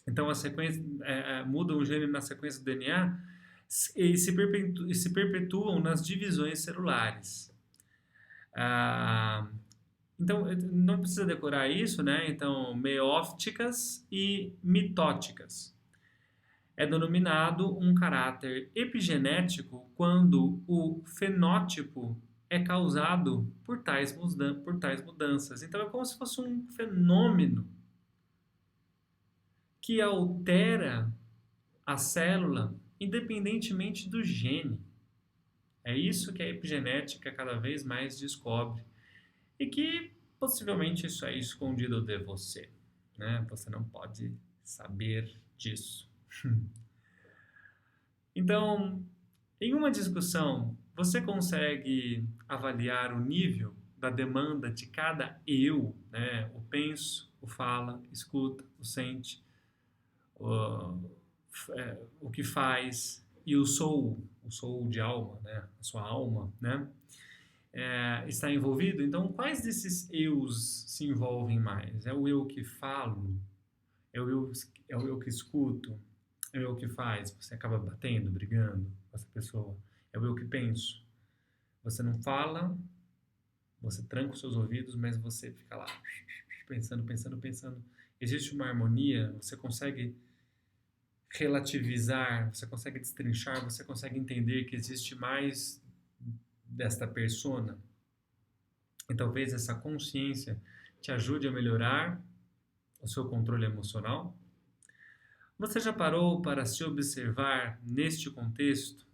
Então, a sequência, muda o gene na sequência do DNA e se perpetuam nas divisões celulares. Ah, então, não precisa decorar isso, né? Então, meóticas e mitóticas. É denominado um caráter epigenético quando o fenótipo é causado por tais mudanças. Então, é como se fosse um fenômeno que altera a célula independentemente do gene. É isso que a epigenética cada vez mais descobre. E que possivelmente isso é escondido de você, né? Você não pode saber disso. Então, em uma discussão, você consegue avaliar o nível da demanda de cada eu, né? O penso, o fala, escuta, o sente, o, o que faz e o sou de alma, né? A sua alma, né? Está envolvido. Então, quais desses eus se envolvem mais? É o eu que falo? É o eu que escuto? É o eu que faz? Você acaba batendo, brigando com essa pessoa. É o eu que penso. Você não fala, você tranca os seus ouvidos, mas você fica lá pensando, pensando, pensando. Existe uma harmonia, você consegue relativizar, você consegue destrinchar, você consegue entender que existe mais desta persona. E talvez essa consciência te ajude a melhorar o seu controle emocional. Você já parou para se observar neste contexto,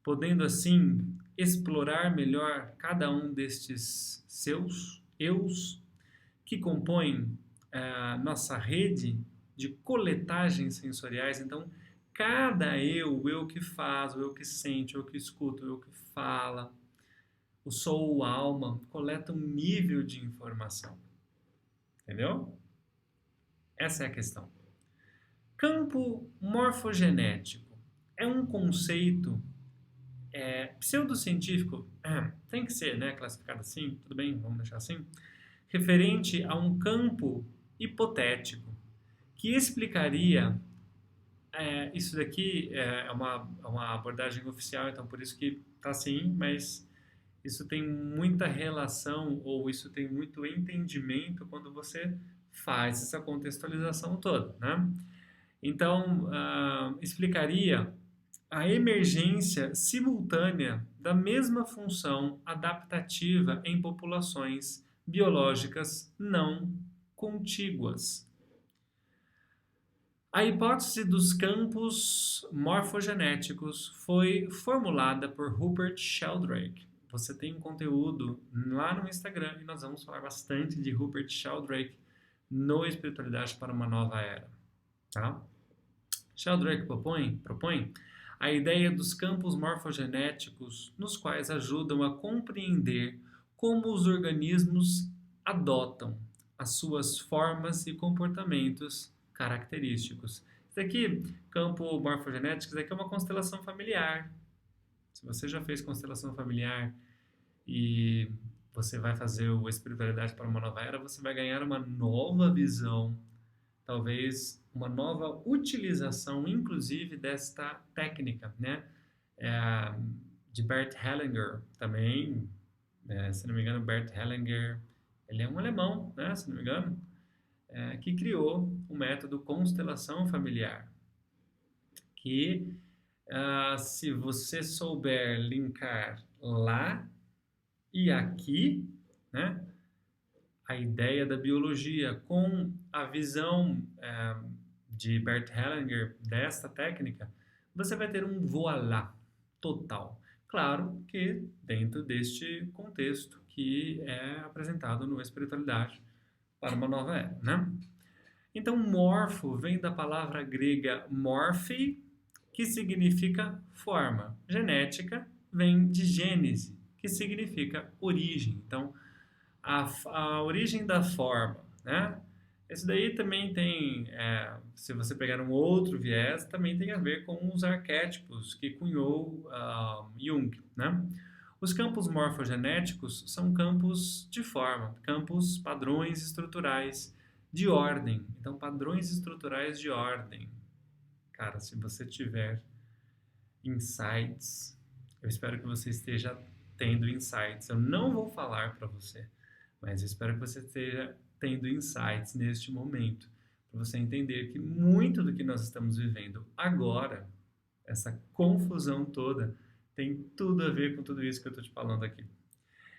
podendo assim explorar melhor cada um destes seus eus que compõem nossa rede de coletagens sensoriais? Então, cada eu, o eu que faz, o eu que sente, o eu que escuta, o eu que fala, o sou, a alma, coleta um nível de informação. Entendeu? Essa é a questão. Campo morfogenético é um conceito pseudocientífico, tem que ser, né, classificado assim, tudo bem, vamos deixar assim, referente a um campo hipotético que explicaria, isso daqui uma abordagem oficial, então por isso que está assim, mas isso tem muita relação ou isso tem muito entendimento quando você faz essa contextualização toda, né? Então, explicaria a emergência simultânea da mesma função adaptativa em populações biológicas não contíguas. A hipótese dos campos morfogenéticos foi formulada por Rupert Sheldrake. Você tem um conteúdo lá no Instagram e nós vamos falar bastante de Rupert Sheldrake no Espiritualidade para uma Nova Era. Tá? Sheldrake propõe a ideia dos campos morfogenéticos, nos quais ajudam a compreender como os organismos adotam as suas formas e comportamentos característicos. Isso aqui, campo morfogenético, isso aqui é uma constelação familiar. Se você já fez constelação familiar e você vai fazer o Espiritualidade para uma Nova Era, você vai ganhar uma nova visão, talvez uma nova utilização, inclusive, desta técnica, né? De Bert Hellinger também, se não me engano, Bert Hellinger, ele é um alemão, né? Se não me engano, que criou o método constelação familiar, que se você souber linkar lá e aqui, né? A ideia da biologia com a visão de Bert Hellinger desta técnica, você vai ter um voilá total. Claro que dentro deste contexto que é apresentado no Espiritualidade para uma Nova Era, né? Então, morfo vem da palavra grega morphe, que significa forma. Genética vem de gênese, que significa origem. Então, a origem da forma, né? Isso daí também tem, se você pegar um outro viés, também tem a ver com os arquétipos que cunhou Jung, né? Os campos morfogenéticos são campos de forma, campos padrões estruturais de ordem. Então, padrões estruturais de ordem. Cara, se você tiver insights, eu espero que você esteja tendo insights. Eu não vou falar para você, mas eu espero que você esteja tendo insights neste momento, para você entender que muito do que nós estamos vivendo agora, essa confusão toda, tem tudo a ver com tudo isso que eu estou te falando aqui.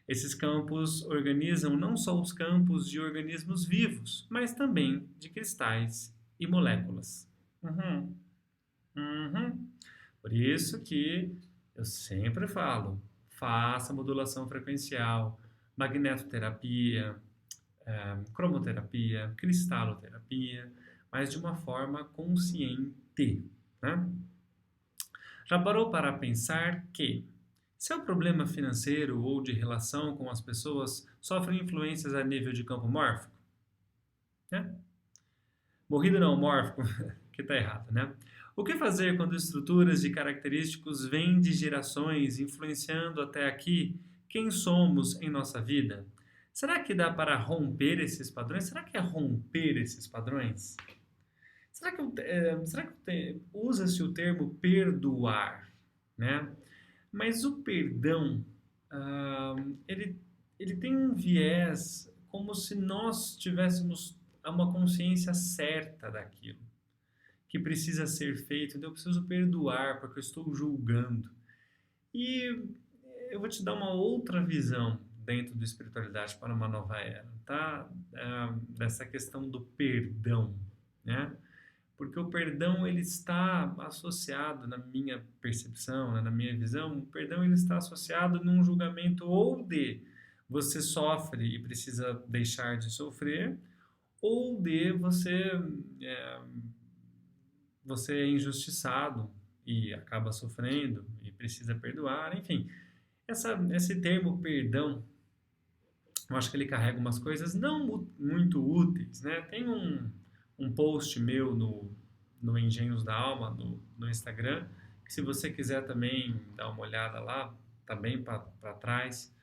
Esses campos organizam não só os campos de organismos vivos, mas também de cristais e moléculas. Uhum, uhum. Por isso que eu sempre falo, faça modulação frequencial, magnetoterapia, cromoterapia, cristaloterapia, mas de uma forma consciente, né? Já parou para pensar que seu problema financeiro ou de relação com as pessoas sofre influências a nível de campo mórfico? Né? Morrido não mórfico, que está errado, né? O que fazer quando estruturas e característicos vêm de gerações influenciando até aqui quem somos em nossa vida? Será que dá para romper esses padrões? Será que é romper esses padrões? Será que usa-se o termo perdoar, né? Mas o perdão, ah, ele, ele tem um viés como se nós tivéssemos uma consciência certa daquilo que precisa ser feito. Então eu preciso perdoar porque eu estou julgando. E eu vou te dar uma outra visão dentro do Espiritualidade para uma Nova Era, tá? Dessa questão do perdão, né? Porque o perdão ele está associado, na minha percepção, né, na minha visão, o perdão ele está associado num julgamento ou de você sofre e precisa deixar de sofrer, ou de é, você é injustiçado e acaba sofrendo e precisa perdoar, enfim. Esse termo perdão, eu acho que ele carrega umas coisas não muito úteis, né? Tem um post meu no Engenhos da Alma, no Instagram, que se você quiser também dar uma olhada lá, tá bem para trás,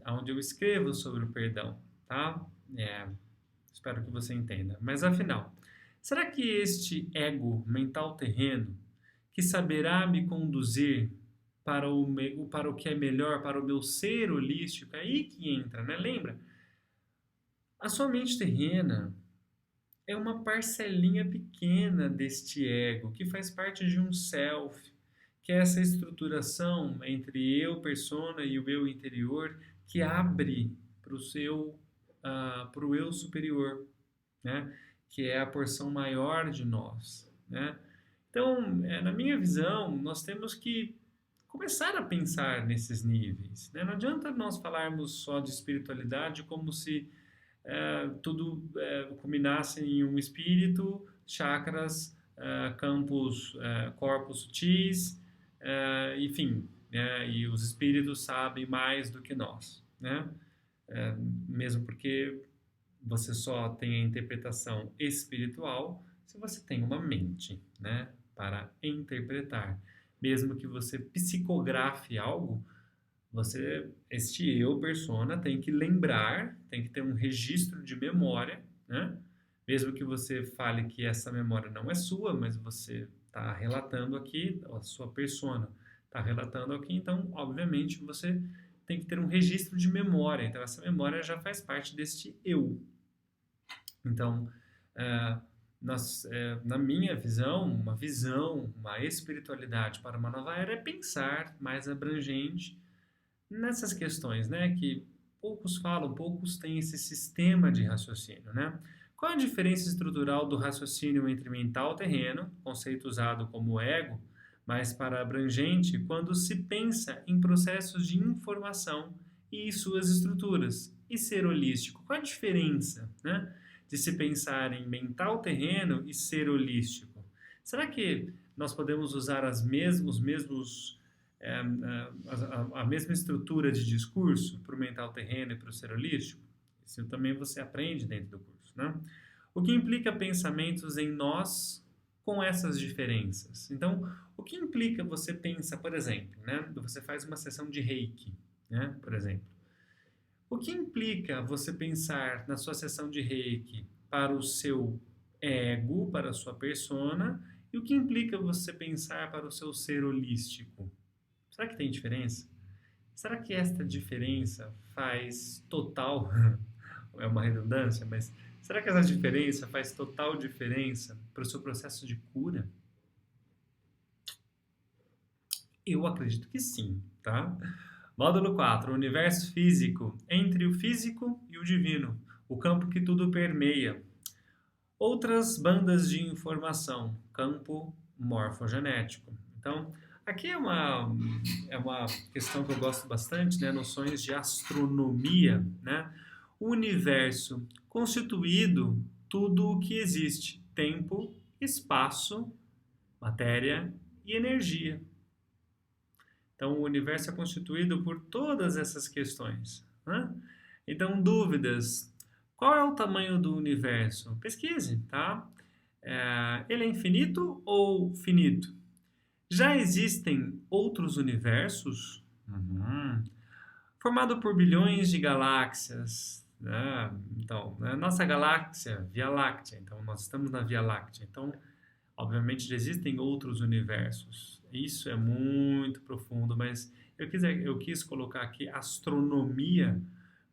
onde eu escrevo sobre o perdão, tá? É, espero que você entenda. Mas afinal, será que este ego mental terreno, que saberá me conduzir para o que é melhor, para o meu ser holístico, é aí que entra, né? Lembra? A sua mente terrena é uma parcelinha pequena deste ego, que faz parte de um self, que é essa estruturação entre eu, persona, e o eu interior, que abre para o para o eu superior, né? Que é a porção maior de nós, né? Então, na minha visão, nós temos que começar a pensar nesses níveis, né? Não adianta nós falarmos só de espiritualidade como se tudo culminasse em um espírito, chakras, campos, corpos sutis, enfim, né? E os espíritos sabem mais do que nós, né? Mesmo porque você só tem a interpretação espiritual se você tem uma mente, né, para interpretar. Mesmo que você psicografe algo, este eu, persona, tem que lembrar, tem que ter um registro de memória, né? Mesmo que você fale que essa memória não é sua, mas você está relatando aqui, a sua persona está relatando aqui, então, obviamente, você tem que ter um registro de memória. Então, essa memória já faz parte deste eu. Então, é, na minha visão, uma espiritualidade para uma nova era é pensar mais abrangente nessas questões, né, que poucos falam, poucos têm esse sistema de raciocínio, né? Qual a diferença estrutural do raciocínio entre mental terreno, conceito usado como ego, mas para abrangente, quando se pensa em processos de informação e suas estruturas, e ser holístico? Qual a diferença, né, de se pensar em mental terreno e ser holístico? Será que nós podemos usar os mesmos a mesma estrutura de discurso para o mental terreno e para o ser holístico? Isso também você aprende dentro do curso, né? O que implica pensamentos em nós com essas diferenças? Então, o que implica por exemplo, né? Você faz uma sessão de Reiki, né? Por exemplo. O que implica você pensar na sua sessão de Reiki para o seu ego, para a sua persona, e o que implica você pensar para o seu ser holístico? Será que tem diferença? Será que esta diferença faz total, é uma redundância, mas será que essa diferença faz total diferença para o seu processo de cura? Eu acredito que sim, tá? Módulo 4. Universo físico. Entre o físico e o divino. O campo que tudo permeia. Outras bandas de informação. Campo morfogenético. Então, aqui é uma questão que eu gosto bastante, né? Noções de astronomia, né? O universo constituído tudo o que existe. Tempo, espaço, matéria e energia. Então, o universo é constituído por todas essas questões, né? Então, dúvidas. Qual é o tamanho do universo? Pesquise, tá? Ele é infinito ou finito? Já existem outros universos? Uhum. Formado por bilhões de galáxias, né? Então, né? Nossa galáxia, Via Láctea. Então, nós estamos na Via Láctea. Então, obviamente já existem outros universos. Isso é muito profundo, mas eu quis colocar aqui astronomia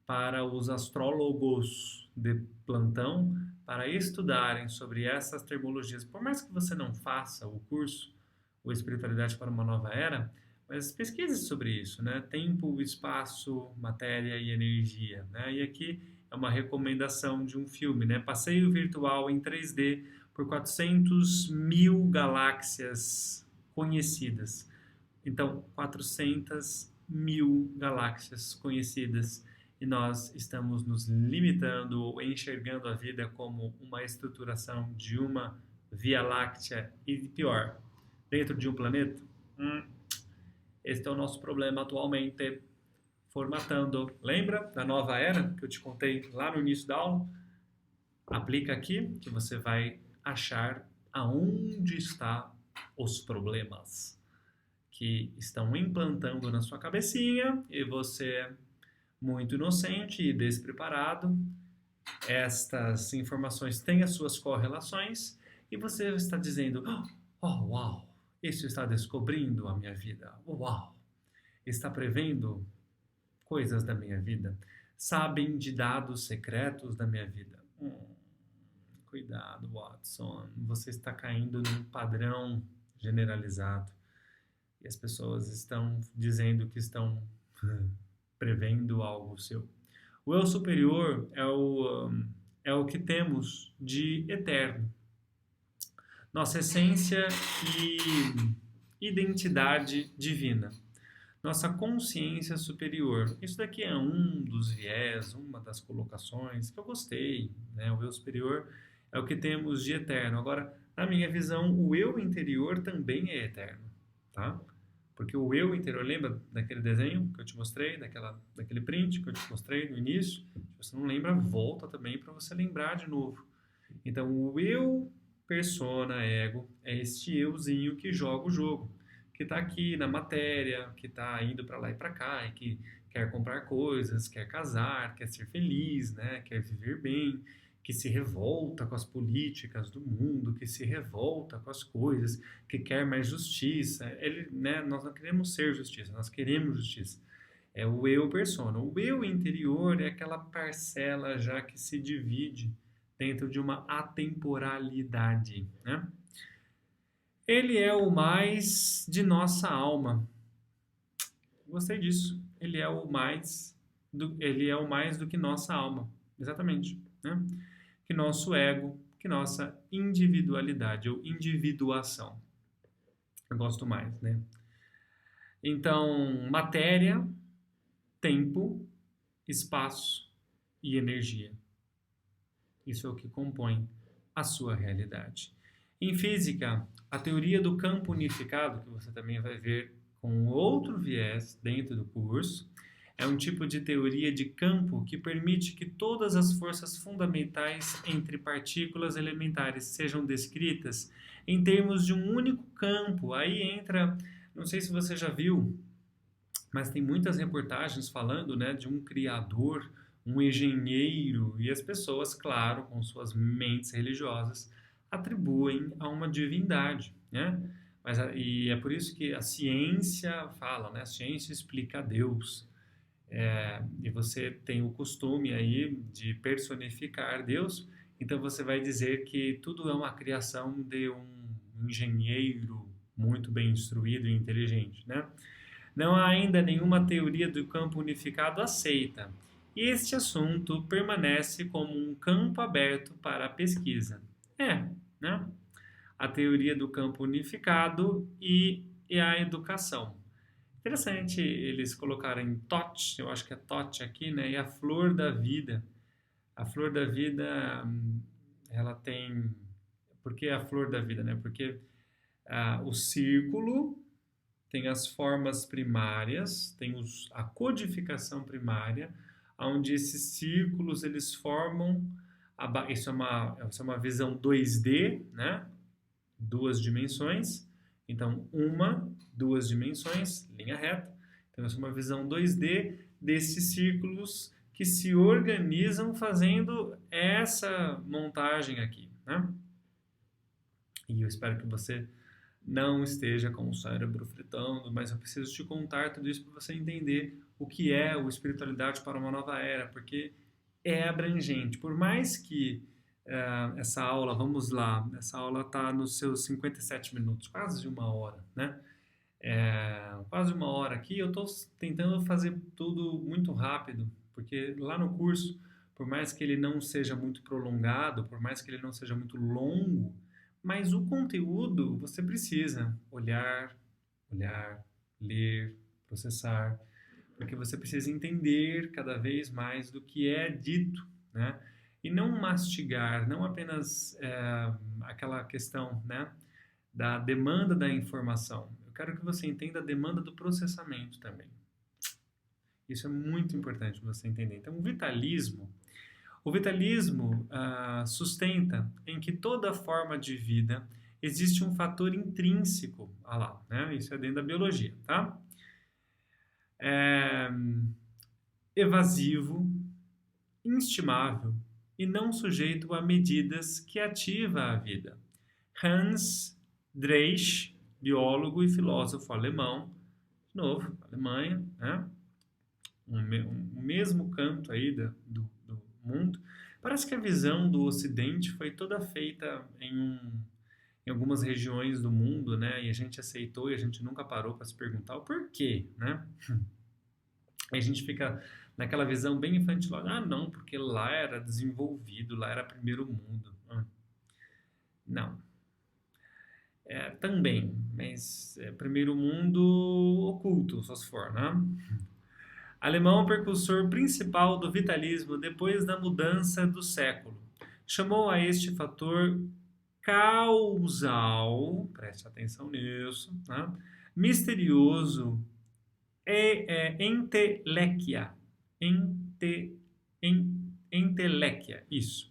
para os astrólogos de plantão para estudarem sobre essas terminologias. Por mais que você não faça o curso, o Espiritualidade para uma Nova Era, mas pesquise sobre isso, né? Tempo, espaço, matéria e energia, né? E aqui é uma recomendação de um filme, né? Passeio virtual em 3D por 400 mil galáxias conhecidas. Então, 400 mil galáxias conhecidas. E nós estamos nos limitando ou enxergando a vida como uma estruturação de uma Via Láctea e pior, dentro de um planeta? Este é o nosso problema atualmente. Formatando. Lembra da nova era que eu te contei lá no início da aula? Aplica aqui que você vai achar aonde estão os problemas que estão implantando na sua cabecinha e você, muito inocente e despreparado, estas informações têm as suas correlações e você está dizendo: oh, uau, isso está descobrindo a minha vida, uau, está prevendo coisas da minha vida, sabem de dados secretos da minha vida. Cuidado, Watson, você está caindo num padrão generalizado e as pessoas estão dizendo que estão prevendo algo seu. O eu superior é o que temos de eterno. Nossa essência e identidade divina. Nossa consciência superior. Isso daqui é um dos viés, uma das colocações que eu gostei, né? O eu superior é o que temos de eterno. Agora, na minha visão, o eu interior também é eterno, tá? Porque o eu interior, lembra daquele desenho que eu te mostrei, daquele print que eu te mostrei no início? Se você não lembra, volta também para você lembrar de novo. Então, o eu, persona, ego, é este euzinho que joga o jogo, que está aqui na matéria, que está indo para lá e para cá, e que quer comprar coisas, quer casar, quer ser feliz, né? Quer viver bem, que se revolta com as políticas do mundo, que se revolta com as coisas, que quer mais justiça. Né, nós não queremos ser justiça, nós queremos justiça. É o eu persona. O eu interior é aquela parcela já que se divide dentro de uma atemporalidade, né? Ele é o mais de nossa alma. Gostei disso. Ele é o mais do que nossa alma. Exatamente, né? Que nosso ego, que nossa individualidade ou individuação. Eu gosto mais, né? Então, matéria, tempo, espaço e energia. Isso é o que compõe a sua realidade. Em física, a teoria do campo unificado, que você também vai ver com outro viés dentro do curso, é um tipo de teoria de campo que permite que todas as forças fundamentais entre partículas elementares sejam descritas em termos de um único campo. Aí entra, não sei se você já viu, mas tem muitas reportagens falando, né, de um criador, um engenheiro, e as pessoas, claro, com suas mentes religiosas, atribuem a uma divindade, né? E é por isso que a ciência fala, né? A ciência explica a Deus. E você tem o costume aí de personificar Deus, então você vai dizer que tudo é uma criação de um engenheiro muito bem instruído e inteligente, né? Não há ainda nenhuma teoria do campo unificado aceita, e este assunto permanece como um campo aberto para a pesquisa. Né? A teoria do campo unificado e a educação. Interessante eles colocarem TOT, eu acho que é TOT aqui, né? E a flor da vida. A flor da vida, ela tem... Por que a flor da vida, né? Porque o círculo tem as formas primárias, tem a codificação primária, onde esses círculos eles formam, isso é uma visão 2D, né? Duas dimensões, então duas dimensões, linha reta, então essa é uma visão 2D desses círculos que se organizam fazendo essa montagem aqui, né? E eu espero que você não esteja com o cérebro fritando, mas eu preciso te contar tudo isso para você entender o que é o espiritualidade para uma nova era, porque é abrangente. Por mais que essa aula, vamos lá, essa aula está nos seus 57 minutos, quase uma hora, né? Quase uma hora aqui, eu estou tentando fazer tudo muito rápido, porque lá no curso, por mais que ele não seja muito prolongado, por mais que ele não seja muito longo, mas o conteúdo você precisa olhar, ler, processar, porque você precisa entender cada vez mais do que é dito, né? E não mastigar, não apenas aquela questão, né, da demanda da informação. Eu quero que você entenda a demanda do processamento também. Isso é muito importante você entender. Então, o vitalismo sustenta em que toda forma de vida existe um fator intrínseco, né? Isso é dentro da biologia, tá? Evasivo, inestimável e não sujeito a medidas que ativa a vida. Hans Driesch, biólogo e filósofo alemão, de novo, Alemanha, né? O mesmo canto aí do mundo. Parece que a visão do Ocidente foi toda feita em algumas regiões do mundo, né? E a gente aceitou e a gente nunca parou para se perguntar o porquê, né? E a gente fica naquela visão bem infantil, não, porque lá era desenvolvido, lá era primeiro mundo. Não. Também, mas primeiro mundo oculto, só se for, né? Alemão é o precursor principal do vitalismo depois da mudança do século. Chamou a este fator causal, preste atenção nisso, né? Misterioso entelequia, isso,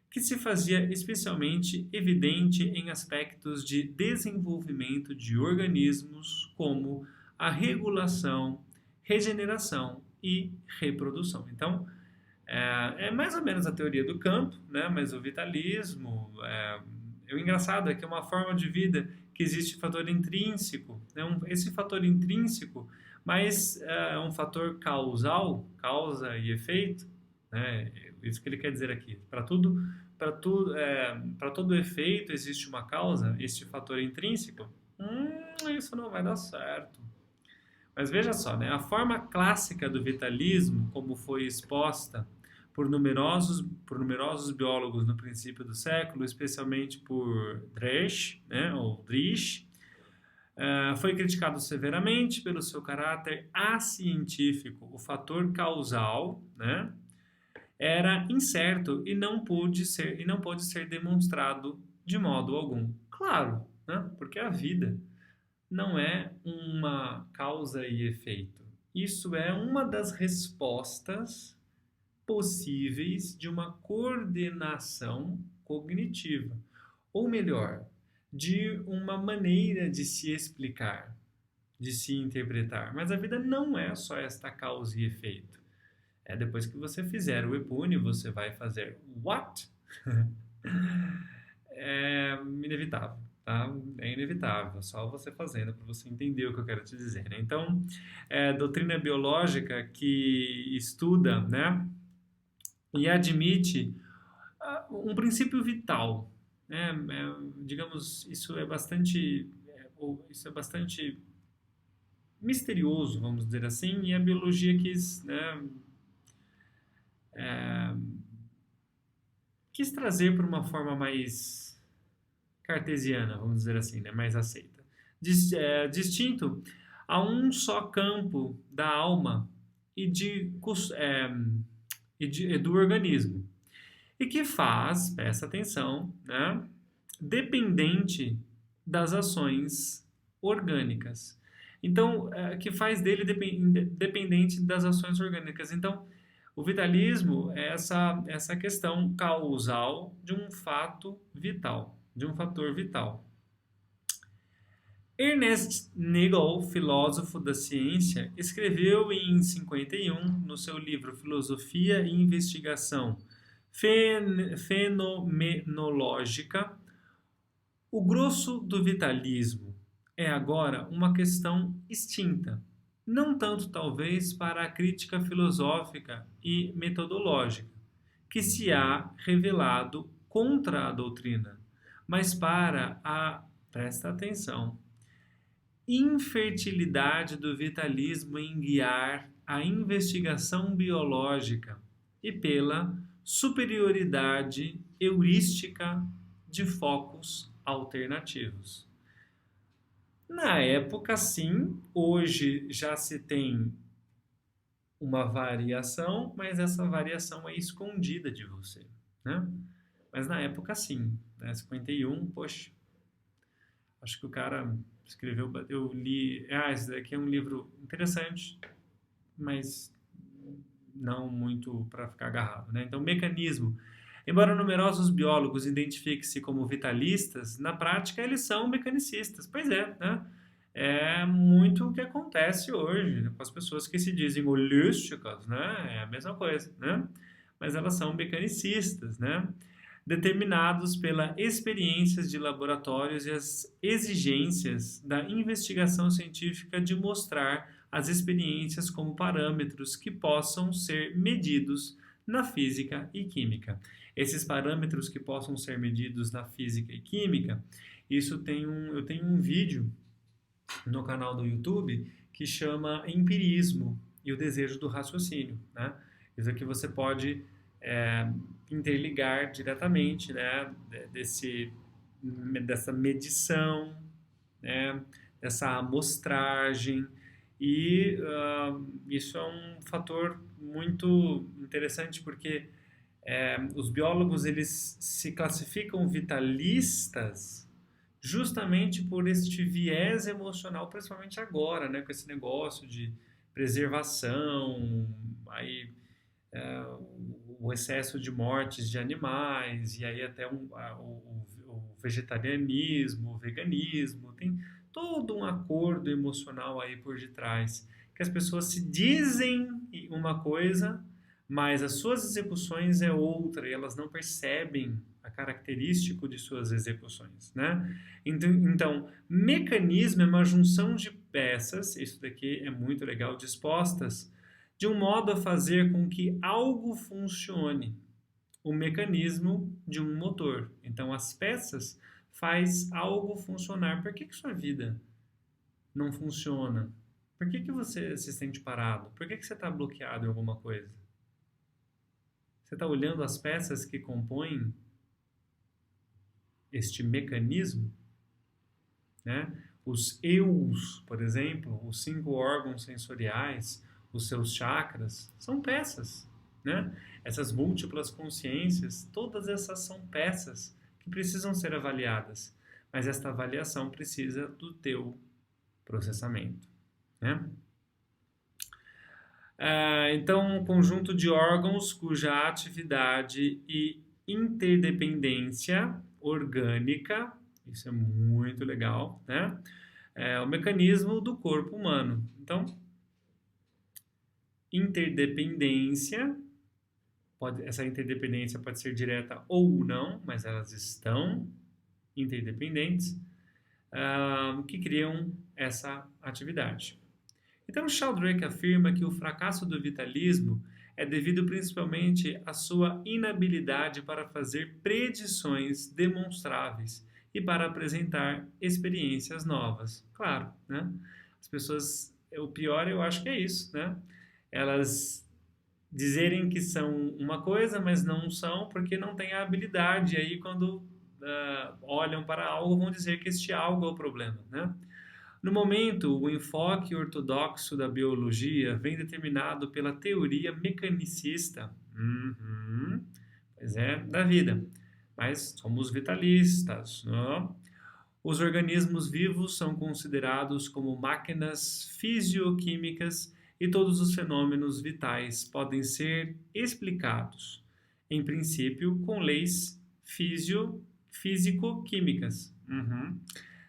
que se fazia especialmente evidente em aspectos de desenvolvimento de organismos como a regulação, regeneração e reprodução. Então, é mais ou menos a teoria do campo, né? Mas o vitalismo, o engraçado é que é uma forma de vida que existe fator intrínseco, né? Esse fator intrínseco, mas é um fator causal, causa e efeito, né? Isso que ele quer dizer aqui. Para todo efeito existe uma causa, este fator intrínseco. Isso não vai dar certo. Mas veja só, né? A forma clássica do vitalismo, como foi exposta por numerosos biólogos no princípio do século, especialmente por Driesch, né, ou Driesch, foi criticado severamente pelo seu caráter acientífico. O fator causal, né, era incerto e não pôde ser demonstrado de modo algum. Claro, né, porque a vida não é uma causa e efeito. Isso é uma das respostas possíveis de uma coordenação cognitiva. Ou melhor, de uma maneira de se explicar. de se interpretar. Mas a vida não é só esta causa e efeito. Depois que você fizer o Epune, você vai fazer what? É inevitável, tá? É inevitável, só você fazendo para você entender o que eu quero te dizer, né? Então, doutrina biológica que estuda, né, e admite um princípio vital, né? Digamos, isso é bastante misterioso, vamos dizer assim, e a biologia quis, né, quis trazer para uma forma mais cartesiana, vamos dizer assim, né, mais aceita. Distinto a um só campo da alma e, do organismo. E que faz, presta atenção, né, dependente das ações orgânicas. Então, que faz dele dependente das ações orgânicas. Então, o vitalismo é essa questão causal de um fato vital, de um fator vital. Ernest Nagel, filósofo da ciência, escreveu em 51, no seu livro Filosofia e Investigação Fenomenológica, o grosso do vitalismo é agora uma questão extinta, não tanto talvez para a crítica filosófica e metodológica, que se há revelado contra a doutrina, mas para a, presta atenção, infertilidade do vitalismo em guiar a investigação biológica e pela superioridade heurística de focos alternativos. Na época, sim, hoje já se tem uma variação, mas essa variação é escondida de você, né? Mas na época, sim, né? 51, poxa, acho que o cara escreveu, eu li, esse daqui é um livro interessante, mas não muito para ficar agarrado, né? Então, mecanismo. Embora numerosos biólogos identifiquem-se como vitalistas, na prática eles são mecanicistas. Pois é, né? É muito o que acontece hoje, né, com as pessoas que se dizem holísticas, né? É a mesma coisa, né? Mas elas são mecanicistas, né? Determinados pela experiências de laboratórios e as exigências da investigação científica de mostrar as experiências como parâmetros que possam ser medidos na física e química. Esses parâmetros que possam ser medidos na física e química, eu tenho um vídeo no canal do YouTube que chama Empirismo e o Desejo do Raciocínio, né? Isso aqui você pode interligar diretamente, né, dessa medição, né, dessa amostragem, e isso é um fator muito interessante porque os biólogos eles se classificam vitalistas justamente por este viés emocional, principalmente agora, né, com esse negócio de preservação, aí o excesso de mortes de animais, e aí até o vegetarianismo, o veganismo, tem todo um acordo emocional aí por detrás, que as pessoas se dizem uma coisa, mas as suas execuções é outra, e elas não percebem a característico de suas execuções, né? Então, mecanismo é uma junção de peças, isso daqui é muito legal, dispostas de um modo a fazer com que algo funcione, o mecanismo de um motor. Então, as peças faz algo funcionar. Por que sua vida não funciona? Por que você se sente parado? Por que você está bloqueado em alguma coisa? Você está olhando as peças que compõem este mecanismo, né? Os eus, por exemplo, os 5 órgãos sensoriais, os seus chakras, são peças, né? Essas múltiplas consciências, todas essas são peças que precisam ser avaliadas, mas esta avaliação precisa do teu processamento, né? Então, um conjunto de órgãos cuja atividade e interdependência orgânica, isso é muito legal, né? o mecanismo do corpo humano. Então, interdependência, essa interdependência pode ser direta ou não, mas elas estão interdependentes, que criam essa atividade. Então, Sheldrake afirma que o fracasso do vitalismo é devido principalmente à sua inabilidade para fazer predições demonstráveis e para apresentar experiências novas. Claro, né? As pessoas, o pior eu acho que é isso, né? Elas dizerem que são uma coisa, mas não são porque não têm a habilidade. E aí, quando olham para algo, vão dizer que este algo é o problema, né? No momento, o enfoque ortodoxo da biologia vem determinado pela teoria mecanicista, pois é, da vida. Mas somos vitalistas, não? Os organismos vivos são considerados como máquinas fisioquímicas e todos os fenômenos vitais podem ser explicados, em princípio, com leis físico-químicas.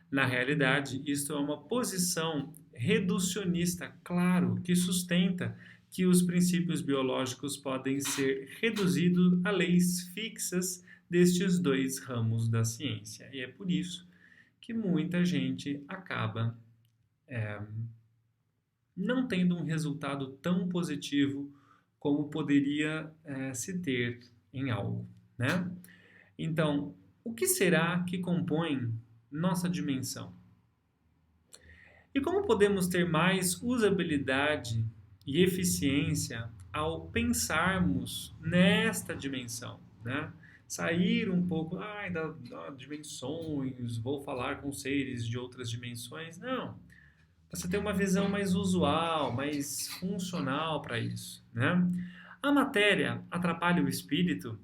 Na realidade, isto é uma posição reducionista, claro, que sustenta que os princípios biológicos podem ser reduzidos a leis fixas destes dois ramos da ciência. E é por isso que muita gente acaba não tendo um resultado tão positivo como poderia se ter em algo, né? Então, o que será que compõe nossa dimensão? E como podemos ter mais usabilidade e eficiência ao pensarmos nesta dimensão, né? Sair um pouco das dimensões, vou falar com seres de outras dimensões. Não. Você tem uma visão mais usual, mais funcional para isso, né? A matéria atrapalha o espírito?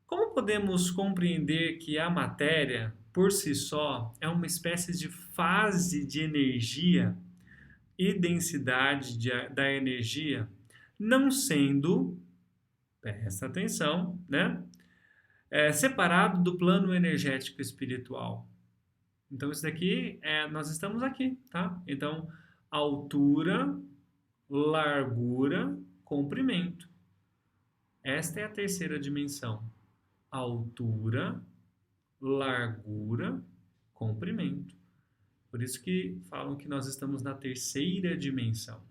Como podemos compreender que a matéria, por si só, é uma espécie de fase de energia e densidade da energia, não sendo, presta atenção, né, separado do plano energético espiritual? Então, isso daqui, nós estamos aqui, tá? Então, altura, largura, comprimento. Esta é a terceira dimensão. Altura, largura, comprimento. Por isso que falam que nós estamos na terceira dimensão.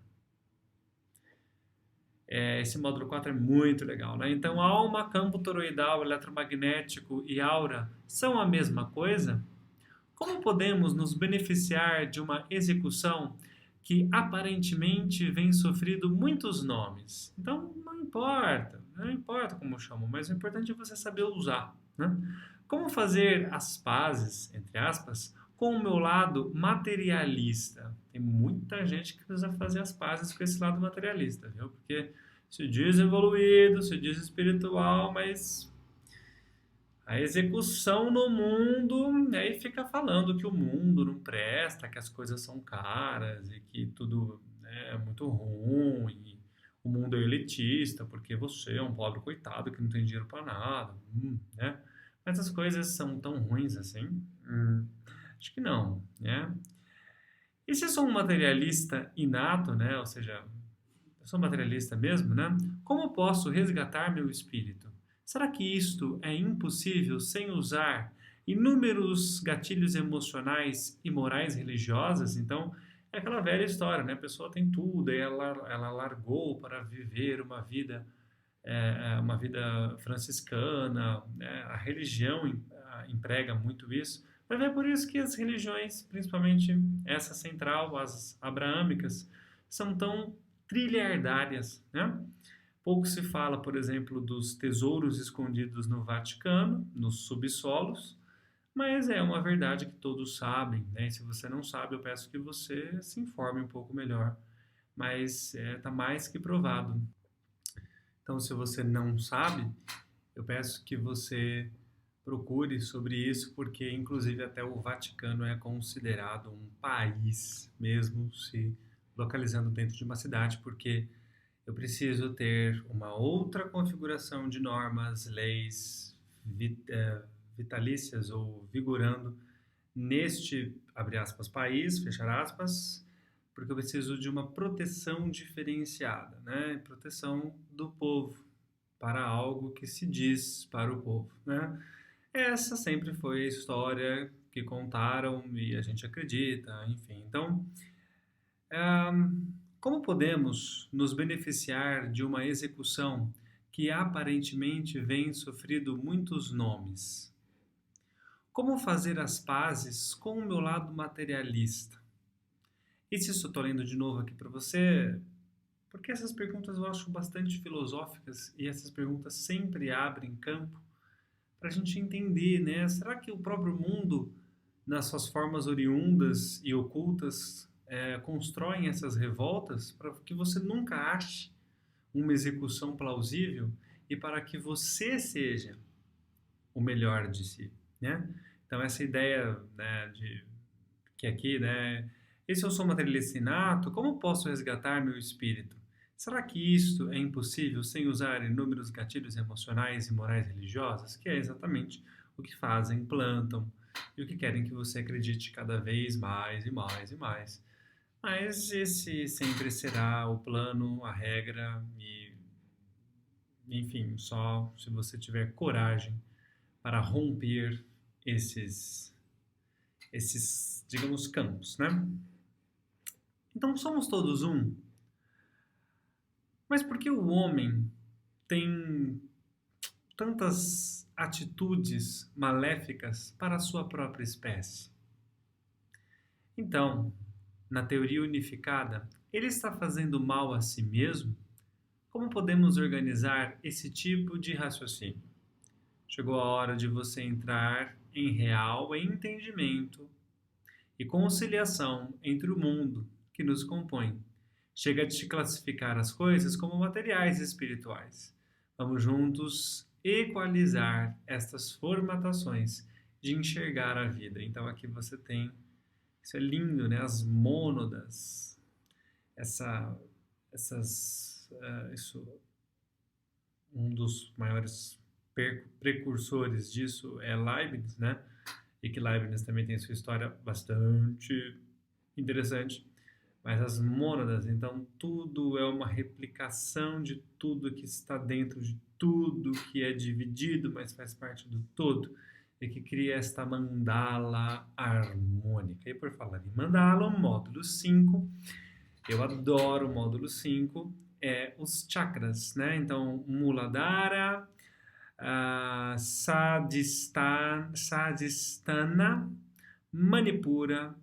Esse módulo 4 é muito legal, né? Então, alma, campo toroidal, eletromagnético e aura são a mesma coisa? Como podemos nos beneficiar de uma execução que aparentemente vem sofrendo muitos nomes? Então, não importa como chamam, mas o importante é você saber usar, né? Como fazer as pazes, entre aspas, com o meu lado materialista? Tem muita gente que precisa fazer as pazes com esse lado materialista, viu? Porque se diz evoluído, se diz espiritual, mas a execução no mundo, aí fica falando que o mundo não presta, que as coisas são caras e que tudo é muito ruim. O mundo é elitista porque você é um pobre coitado que não tem dinheiro para nada, né? Mas as coisas são tão ruins assim? Acho que não, né? E se eu sou um materialista inato, né? Ou seja, eu sou materialista mesmo, né? Como posso resgatar meu espírito? Será que isto é impossível sem usar inúmeros gatilhos emocionais e morais religiosas? Então, é aquela velha história, né? A pessoa tem tudo, e ela largou para viver uma vida franciscana, né? A religião emprega muito isso. Mas é por isso que as religiões, principalmente essa central, as abraâmicas, são tão trilhardárias, né? Pouco se fala, por exemplo, dos tesouros escondidos no Vaticano, nos subsolos, mas é uma verdade que todos sabem, né? E se você não sabe, eu peço que você se informe um pouco melhor, mas está mais que provado. Então, se você não sabe, eu peço que você procure sobre isso, porque inclusive até o Vaticano é considerado um país, mesmo se localizando dentro de uma cidade, porque eu preciso ter uma outra configuração de normas, leis vitalícias ou vigorando neste, abre aspas, país, fechar aspas, porque eu preciso de uma proteção diferenciada, né? Proteção do povo para algo que se diz para o povo, né? Essa sempre foi a história que contaram e a gente acredita, enfim. Então, como podemos nos beneficiar de uma execução que aparentemente vem sofrido muitos nomes? Como fazer as pazes com o meu lado materialista? E se eu estou lendo de novo aqui para você, porque essas perguntas eu acho bastante filosóficas e essas perguntas sempre abrem campo para a gente entender, né? Será que o próprio mundo, nas suas formas oriundas e ocultas, constroem essas revoltas para que você nunca ache uma execução plausível e para que você seja o melhor de si, né? Então essa ideia, né, de que aqui, né, e se eu sou materialista inato, como posso resgatar meu espírito? Será que isto é impossível sem usar inúmeros gatilhos emocionais e morais religiosos? Que é exatamente o que fazem, plantam e o que querem que você acredite cada vez mais e mais e mais. Mas esse sempre será o plano, a regra e, enfim, só se você tiver coragem para romper esses, digamos, campos, né? Então somos todos um, mas por que o homem tem tantas atitudes maléficas para a sua própria espécie? Então, na teoria unificada, ele está fazendo mal a si mesmo? Como podemos organizar esse tipo de raciocínio? Chegou a hora de você entrar em real entendimento e conciliação entre o mundo que nos compõe. Chega de classificar as coisas como materiais e espirituais. Vamos juntos equalizar estas formatações de enxergar a vida. Então aqui você tem, isso é lindo, né? As mônadas, essa, isso, um dos maiores precursores disso é Leibniz, né? E que Leibniz também tem sua história bastante interessante. Mas as mônadas, então, tudo é uma replicação de tudo que está dentro de tudo, que é dividido, mas faz parte do todo, e que cria esta mandala harmônica. E por falar em mandala, o módulo 5, eu adoro o módulo 5, é os chakras, né? Então, Muladhara, Sadhisthana, Manipura,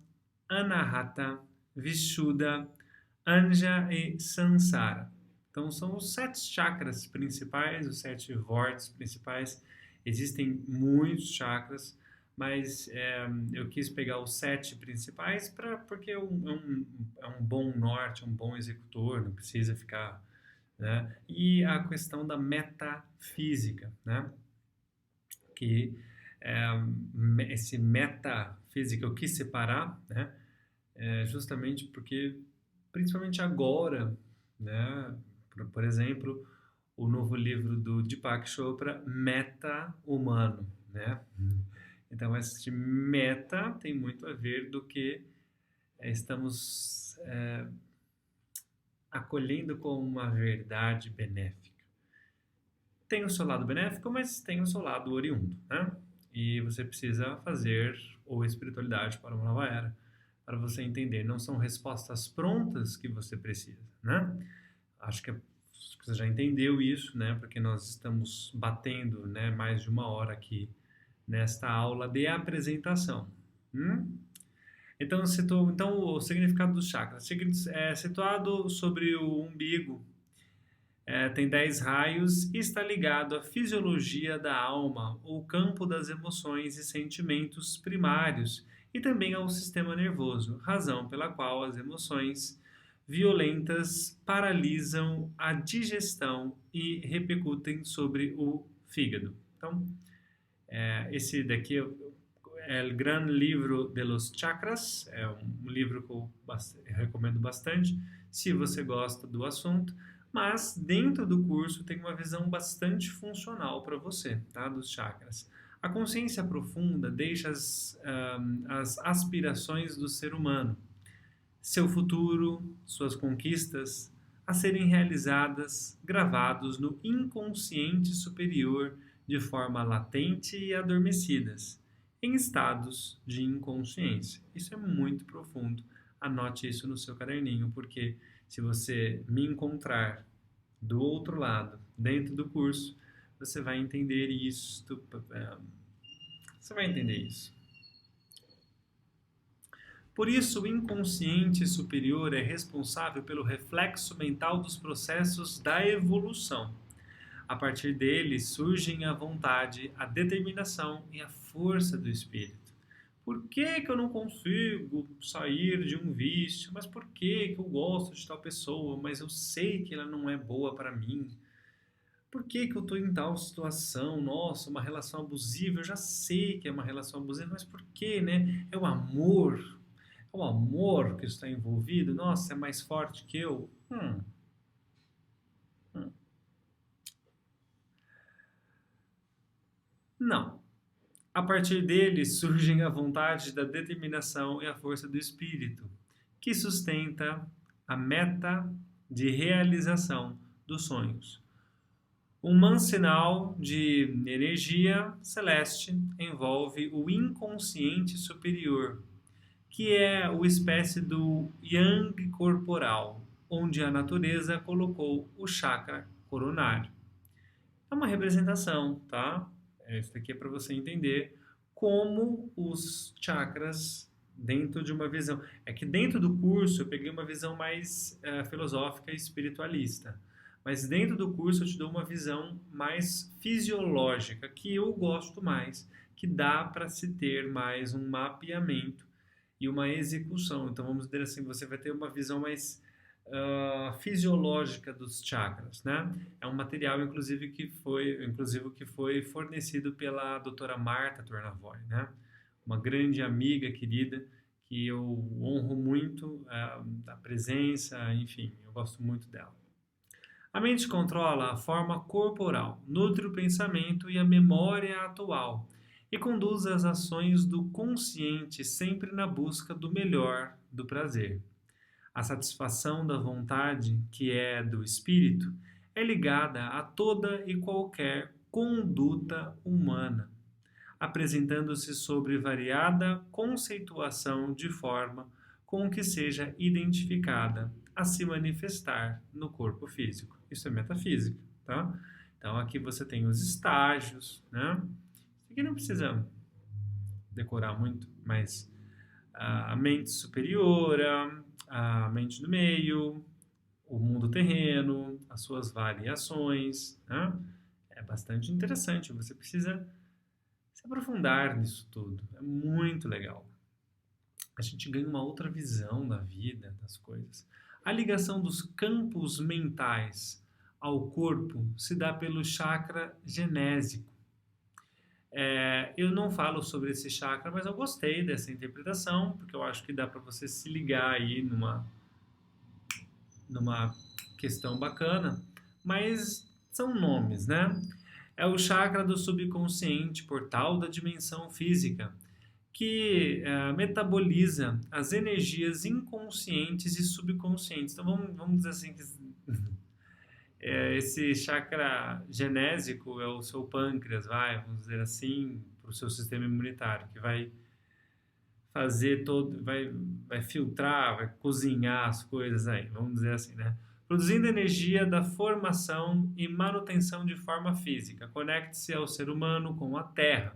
Anahata, Vishuddha, Anja e Sansara. Então são os 7 chakras principais, os 7 vórtices principais. Existem muitos chakras, mas eu quis pegar os 7 principais porque é um bom norte, um bom executor, não precisa ficar, né? E a questão da metafísica, né? Que esse metafísica eu quis separar, né? Justamente porque, principalmente agora, né? Por exemplo, o novo livro do Deepak Chopra, Meta-Humano, né? Então, esse meta tem muito a ver do que estamos acolhendo como uma verdade benéfica. Tem o seu lado benéfico, mas tem o seu lado oriundo, né? E você precisa fazer ou espiritualidade para uma nova era, para você entender. Não são respostas prontas que você precisa, né? Acho que você já entendeu isso, né? Porque nós estamos batendo, né, mais de 1 hora aqui nesta aula de apresentação. Então, o significado dos chakras é situado sobre o umbigo. Tem 10 raios e está ligado à fisiologia da alma, ou campo das emoções e sentimentos primários, e também ao sistema nervoso, razão pela qual as emoções violentas paralisam a digestão e repercutem sobre o fígado. Então, esse daqui é o Gran Livro de los Chakras, é um livro que eu recomendo bastante, se você gosta do assunto. Mas dentro do curso tem uma visão bastante funcional para você, tá? Dos chakras. A consciência profunda deixa as aspirações do ser humano, seu futuro, suas conquistas, a serem realizadas, gravados no inconsciente superior de forma latente e adormecidas, em estados de inconsciência. Isso é muito profundo. Anote isso no seu caderninho, porque se você me encontrar do outro lado, dentro do curso, você vai entender isso. Você vai entender isso. Por isso, o inconsciente superior é responsável pelo reflexo mental dos processos da evolução. A partir dele surgem a vontade, a determinação e a força do espírito. Por que que eu não consigo sair de um vício? Mas por que que eu gosto de tal pessoa, mas eu sei que ela não é boa para mim? Por que que eu estou em tal situação? Nossa, uma relação abusiva, eu já sei que é uma relação abusiva, mas por que, né? É o amor que está envolvido. Nossa, é mais forte que eu. Hum. Não. A partir dele surgem a vontade da determinação e a força do espírito, que sustenta a meta de realização dos sonhos. Um mansinal de energia celeste envolve o inconsciente superior, que é o espécie do yang corporal, onde a natureza colocou o chakra coronário. É uma representação, tá? Isso aqui é para você entender como os chakras dentro de uma visão. É que dentro do curso eu peguei uma visão mais filosófica e espiritualista. Mas dentro do curso eu te dou uma visão mais fisiológica, que eu gosto mais, que dá para se ter mais um mapeamento e uma execução. Então vamos dizer assim, você vai ter uma visão mais fisiológica dos chakras, né? É um material, inclusive, que foi fornecido pela doutora Marta Tornavoy, né? Uma grande amiga querida que eu honro muito a presença, enfim, eu gosto muito dela. A mente controla a forma corporal, nutre o pensamento e a memória atual e conduz as ações do consciente sempre na busca do melhor, do prazer. A satisfação da vontade, que é do espírito, é ligada a toda e qualquer conduta humana, apresentando-se sobre variada conceituação de forma com que seja identificada a se manifestar no corpo físico. Isso é metafísica, tá? Então aqui você tem os estágios, né? Isso aqui não precisa decorar muito, mas a mente superior, a mente do meio, o mundo terreno, as suas variações, né? É bastante interessante, você precisa se aprofundar nisso tudo, é muito legal. A gente ganha uma outra visão da vida, das coisas. A ligação dos campos mentais ao corpo se dá pelo chakra genésico. Eu não falo sobre esse chakra, mas eu gostei dessa interpretação, porque eu acho que dá para você se ligar aí numa questão bacana, mas são nomes, né? É o chakra do subconsciente, portal da dimensão física, que metaboliza as energias inconscientes e subconscientes. Então vamos dizer assim que esse chakra genésico é o seu pâncreas, vamos dizer assim, para o seu sistema imunitário, que vai fazer vai filtrar, vai cozinhar as coisas aí, vamos dizer assim, né? Produzindo energia da formação e manutenção de forma física. Conecte-se ao ser humano com a Terra.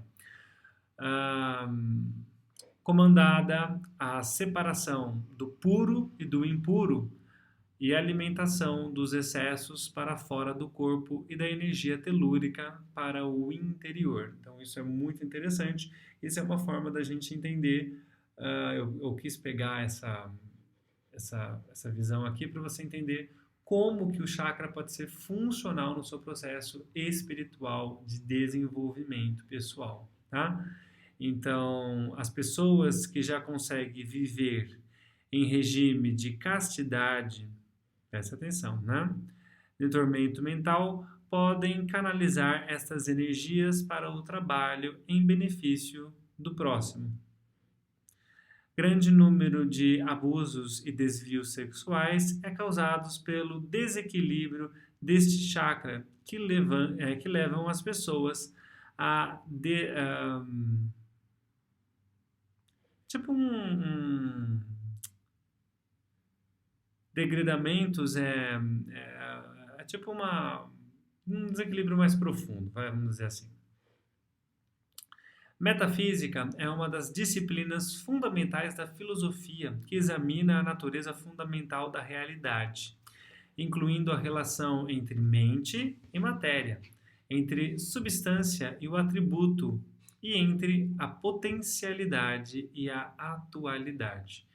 Comandada a separação do puro e do impuro e a alimentação dos excessos para fora do corpo e da energia telúrica para o interior. Então isso é muito interessante. Isso é uma forma da gente entender. Eu quis pegar essa visão aqui para você entender como que o chakra pode ser funcional no seu processo espiritual de desenvolvimento pessoal, tá? Então, as pessoas que já conseguem viver em regime de castidade, presta atenção, né? De tormento mental, podem canalizar estas energias para o trabalho em benefício do próximo. Grande número de abusos e desvios sexuais é causados pelo desequilíbrio deste chakra que levam as pessoas a tipo degradamentos, é tipo um desequilíbrio mais profundo, vamos dizer assim. Metafísica é uma das disciplinas fundamentais da filosofia que examina a natureza fundamental da realidade, incluindo a relação entre mente e matéria, entre substância e o atributo, e entre a potencialidade e a atualidade.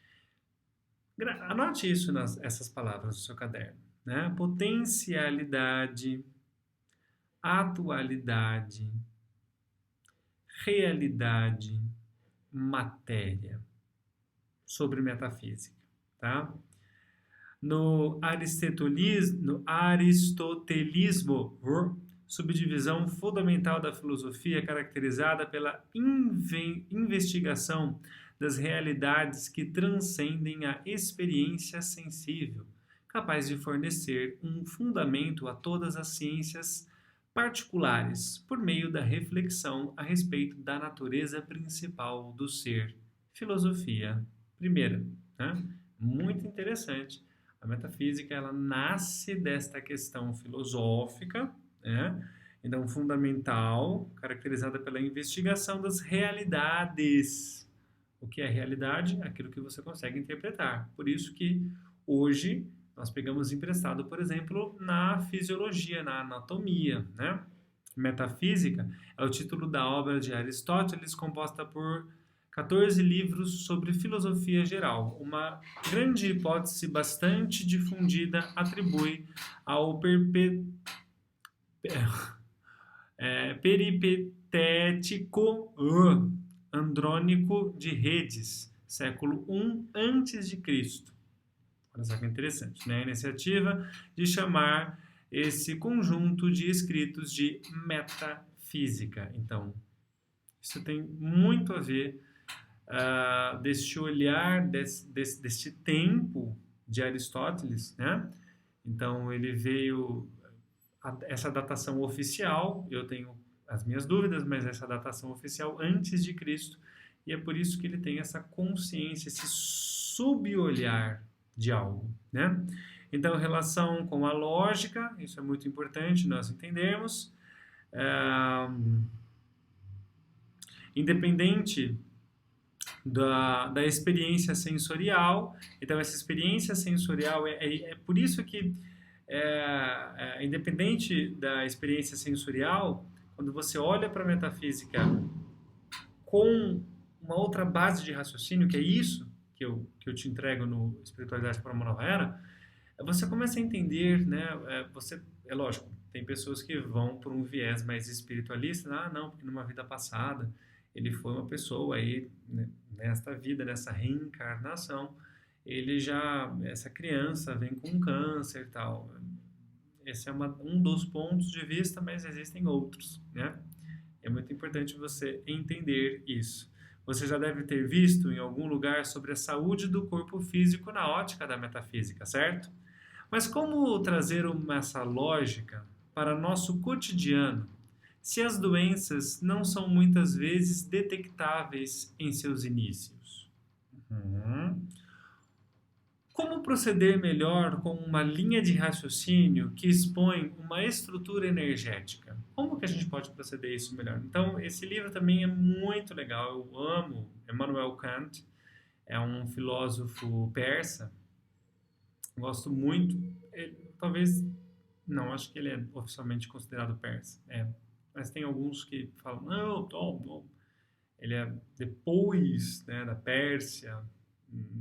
Anote isso essas palavras no seu caderno, né? Potencialidade, atualidade, realidade, matéria, sobre metafísica, tá? No aristotelismo, subdivisão fundamental da filosofia caracterizada pela investigação das realidades que transcendem a experiência sensível, capaz de fornecer um fundamento a todas as ciências particulares por meio da reflexão a respeito da natureza principal do ser. Filosofia primeira, né? Muito interessante. A metafísica, ela nasce desta questão filosófica, né? Então, fundamental, caracterizada pela investigação das realidades. O que é realidade? Aquilo que você consegue interpretar. Por isso que hoje nós pegamos emprestado, por exemplo, na fisiologia, na anatomia, né? Metafísica é o título da obra de Aristóteles, composta por 14 livros sobre filosofia geral. Uma grande hipótese bastante difundida atribui ao peripatético Andrônico de Redes, século I a.C. Olha só que interessante, né? A iniciativa de chamar esse conjunto de escritos de metafísica. Então, isso tem muito a ver deste olhar, deste tempo de Aristóteles, né? Então, ele veio, essa datação oficial, eu tenho as minhas dúvidas, mas essa datação oficial antes de Cristo, e é por isso que ele tem essa consciência, esse sub-olhar de algo, né? Então, relação com a lógica, isso é muito importante nós entendermos. Independente da experiência sensorial, então essa experiência sensorial é por isso que independente da experiência sensorial, quando você olha para a metafísica com uma outra base de raciocínio, que é isso que eu te entrego no Espiritualidade para uma Nova Era, você começa a entender, né? É lógico, tem pessoas que vão por um viés mais espiritualista, não, porque numa vida passada ele foi uma pessoa aí, né, nesta vida, nessa reencarnação, essa criança vem com câncer e tal. Esse é um dos pontos de vista, mas existem outros, né? É muito importante você entender isso. Você já deve ter visto em algum lugar sobre a saúde do corpo físico na ótica da metafísica, certo? Mas como trazer essa lógica para nosso cotidiano, se as doenças não são muitas vezes detectáveis em seus inícios? Como proceder melhor com uma linha de raciocínio que expõe uma estrutura energética? Como que a gente pode proceder isso melhor? Então, esse livro também é muito legal. Eu amo Immanuel Kant, é um filósofo persa. Gosto muito. Talvez, não, acho que ele é oficialmente considerado persa. Mas tem alguns que falam, não. Ele é depois, né, da Pérsia,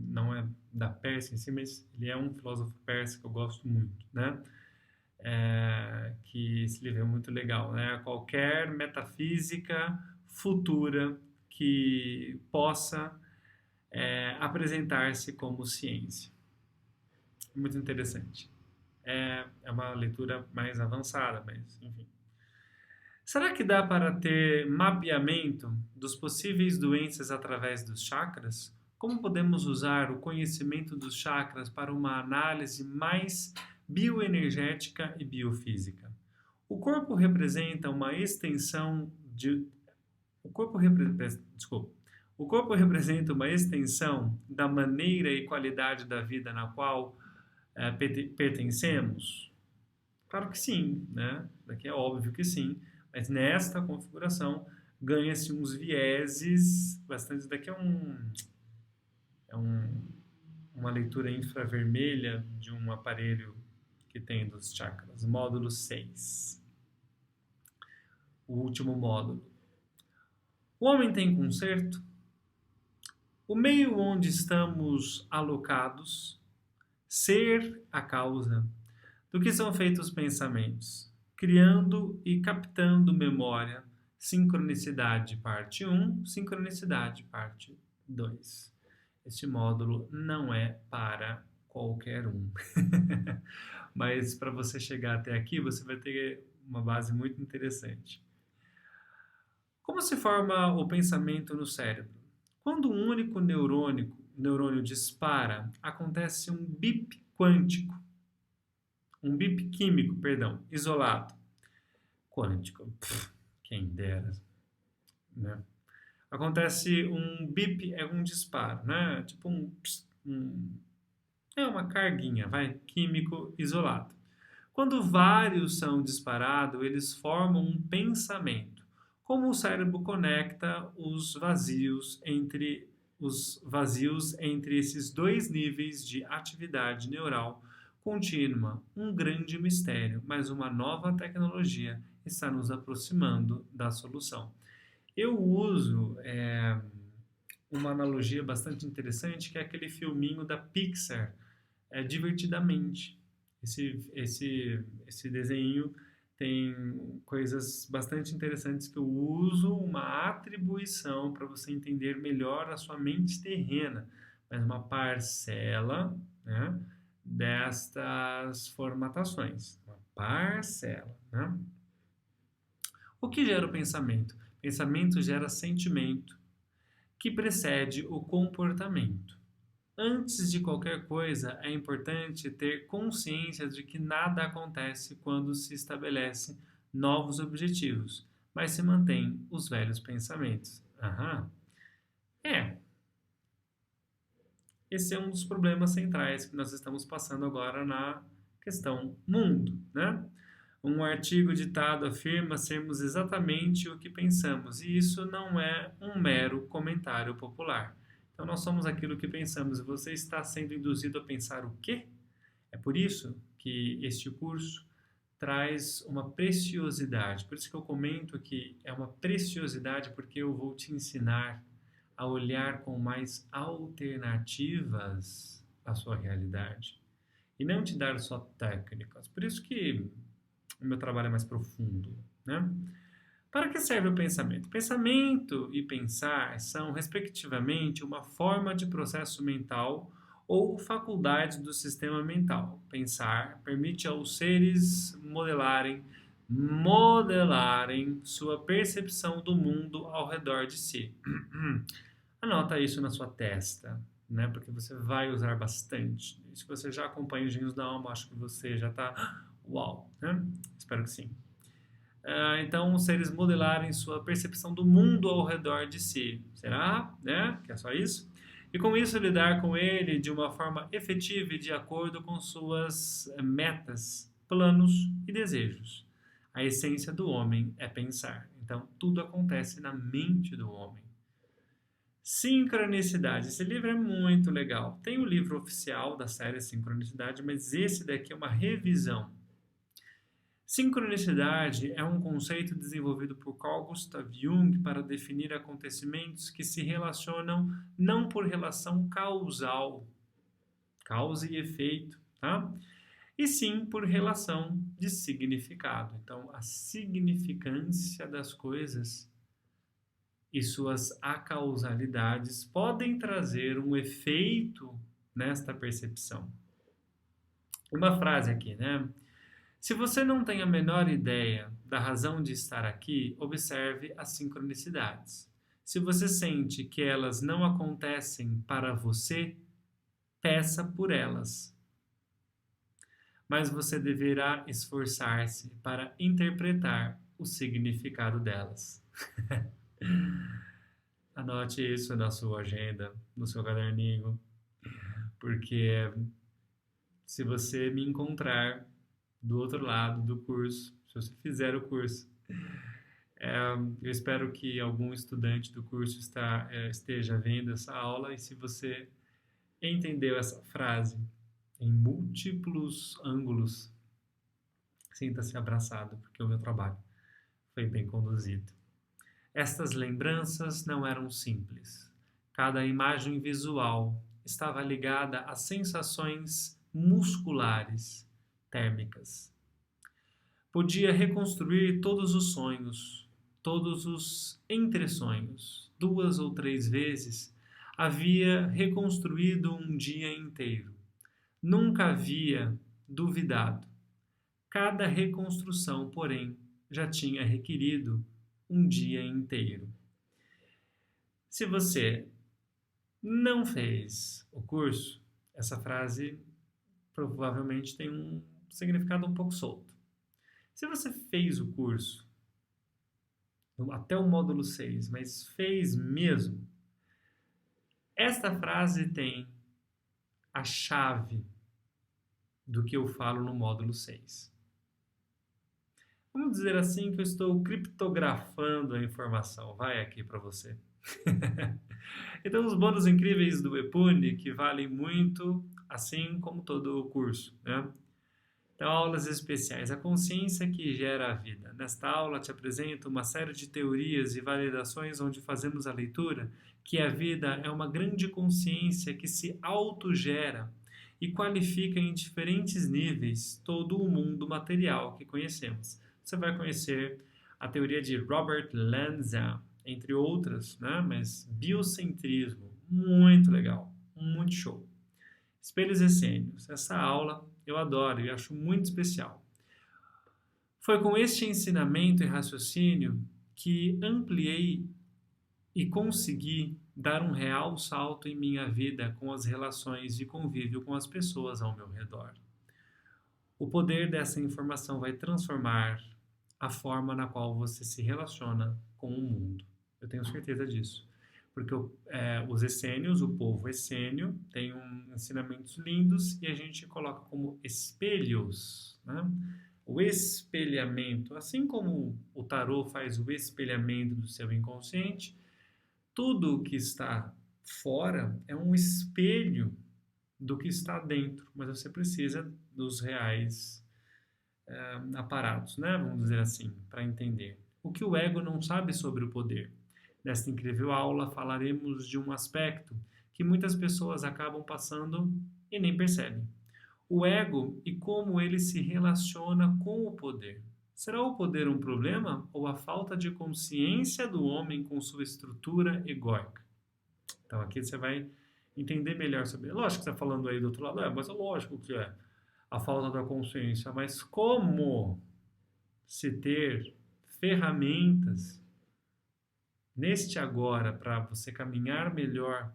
não é da Pérsia em si, mas ele é um filósofo persa que eu gosto muito, né? Que esse livro é muito legal, né? Qualquer metafísica futura que possa apresentar-se como ciência. Muito interessante. é uma leitura mais avançada, mas enfim. Será que dá para ter mapeamento dos possíveis doenças através dos chakras? Como podemos usar o conhecimento dos chakras para uma análise mais bioenergética e biofísica? O corpo representa uma extensão de o corpo desculpa. O corpo representa uma extensão da maneira e qualidade da vida na qual pertencemos? Claro que sim, né? Daqui é óbvio que sim, mas nesta configuração ganha-se uns vieses bastante. Daqui é uma leitura infravermelha de um aparelho que tem dos chakras, módulo 6, o último módulo. O homem tem conserto? O meio onde estamos alocados, ser a causa do que são feitos os pensamentos, criando e captando memória, sincronicidade parte 1, sincronicidade parte 2. Este módulo não é para qualquer um. Mas para você chegar até aqui, você vai ter uma base muito interessante. Como se forma o pensamento no cérebro? Quando um único neurônio dispara, acontece um bip quântico, um bip químico, perdão, isolado. Quântico, quem dera, né? Acontece um bip, é um disparo, né? Tipo é uma carguinha, vai, químico isolado. Quando vários são disparados, eles formam um pensamento. Como o cérebro conecta os vazios entre esses dois níveis de atividade neural contínua, um grande mistério, mas uma nova tecnologia está nos aproximando da solução. Eu uso uma analogia bastante interessante, que é aquele filminho da Pixar, Divertidamente. Esse desenho tem coisas bastante interessantes que eu uso, uma atribuição para você entender melhor a sua mente terrena, mas uma parcela, né, destas formatações. Uma parcela, né? O que gera o pensamento? Pensamento gera sentimento, que precede o comportamento. Antes de qualquer coisa, é importante ter consciência de que nada acontece quando se estabelece novos objetivos, mas se mantém os velhos pensamentos. Aham. É, esse é um dos problemas centrais que nós estamos passando agora na questão mundo, né? Um artigo ditado afirma sermos exatamente o que pensamos, e isso não é um mero comentário popular. Então, nós somos aquilo que pensamos, e você está sendo induzido a pensar o quê? É por isso que este curso traz uma preciosidade. Por isso que eu comento que é uma preciosidade, porque eu vou te ensinar a olhar com mais alternativas à sua realidade e não te dar só técnicas. Por isso que o meu trabalho é mais profundo, né? Para que serve o pensamento? Pensamento e pensar são, respectivamente, uma forma de processo mental ou faculdade do sistema mental. Pensar permite aos seres modelarem sua percepção do mundo ao redor de si. Anota isso na sua testa, né? Porque você vai usar bastante. Se você já acompanha os Gênios da Alma, acho que você já está uau, né? Espero que sim. Então, os seres modelarem sua percepção do mundo ao redor de si. Será? Né? Que é só isso? E com isso lidar com ele de uma forma efetiva e de acordo com suas metas, planos e desejos. A essência do homem é pensar. Então, tudo acontece na mente do homem. Sincronicidade. Esse livro é muito legal. Tem o livro oficial da série Sincronicidade, mas esse daqui é uma revisão. Sincronicidade é um conceito desenvolvido por Carl Gustav Jung para definir acontecimentos que se relacionam não por relação causal, causa e efeito, tá? E sim por relação de significado. Então, a significância das coisas e suas acausalidades podem trazer um efeito nesta percepção. Uma frase aqui, né? Se você não tem a menor ideia da razão de estar aqui, observe as sincronicidades. Se você sente que elas não acontecem para você, peça por elas. Mas você deverá esforçar-se para interpretar o significado delas. Anote isso na sua agenda, no seu caderninho, porque se você me encontrar do outro lado do curso, se você fizer o curso, eu espero que algum estudante do curso esteja vendo essa aula e se você entendeu essa frase em múltiplos ângulos, sinta-se abraçado, porque o meu trabalho foi bem conduzido. Estas lembranças não eram simples. Cada imagem visual estava ligada a sensações musculares, térmicas. Podia reconstruir todos os sonhos, todos os entre-sonhos. 2 ou 3 vezes havia reconstruído um dia inteiro. Nunca havia duvidado. Cada reconstrução, porém, já tinha requerido um dia inteiro. Se você não fez o curso, essa frase provavelmente tem um significado um pouco solto. Se você fez o curso, até o módulo 6, mas fez mesmo, esta frase tem a chave do que eu falo no módulo 6. Vamos dizer assim que eu estou criptografando a informação. Vai aqui para você. Então, os bônus incríveis do Epune, que valem muito, assim como todo o curso, né? Então, aulas especiais. A consciência que gera a vida. Nesta aula, te apresento uma série de teorias e validações onde fazemos a leitura que a vida é uma grande consciência que se autogera e qualifica em diferentes níveis todo o mundo material que conhecemos. Você vai conhecer a teoria de Robert Lanza, entre outras, né? Mas biocentrismo, muito legal, muito show. Espelhos essênios, essa aula eu adoro e acho muito especial. Foi com este ensinamento e raciocínio que ampliei e consegui dar um real salto em minha vida com as relações de convívio com as pessoas ao meu redor. O poder dessa informação vai transformar a forma na qual você se relaciona com o mundo. Eu tenho certeza disso. Porque os essênios, o povo essênio, tem ensinamentos lindos e a gente coloca como espelhos, né? O espelhamento, assim como o tarô faz o espelhamento do seu inconsciente, tudo que está fora é um espelho do que está dentro, mas você precisa dos reais aparatos, né? Vamos dizer assim, para entender. O que o ego não sabe sobre o poder. Nesta incrível aula falaremos de um aspecto que muitas pessoas acabam passando e nem percebem. O ego e como ele se relaciona com o poder. Será o poder um problema ou a falta de consciência do homem com sua estrutura egóica? Então aqui você vai entender melhor sobre. Lógico que você está falando aí do outro lado, mas é lógico que é a falta da consciência, mas como se ter ferramentas neste agora para você caminhar melhor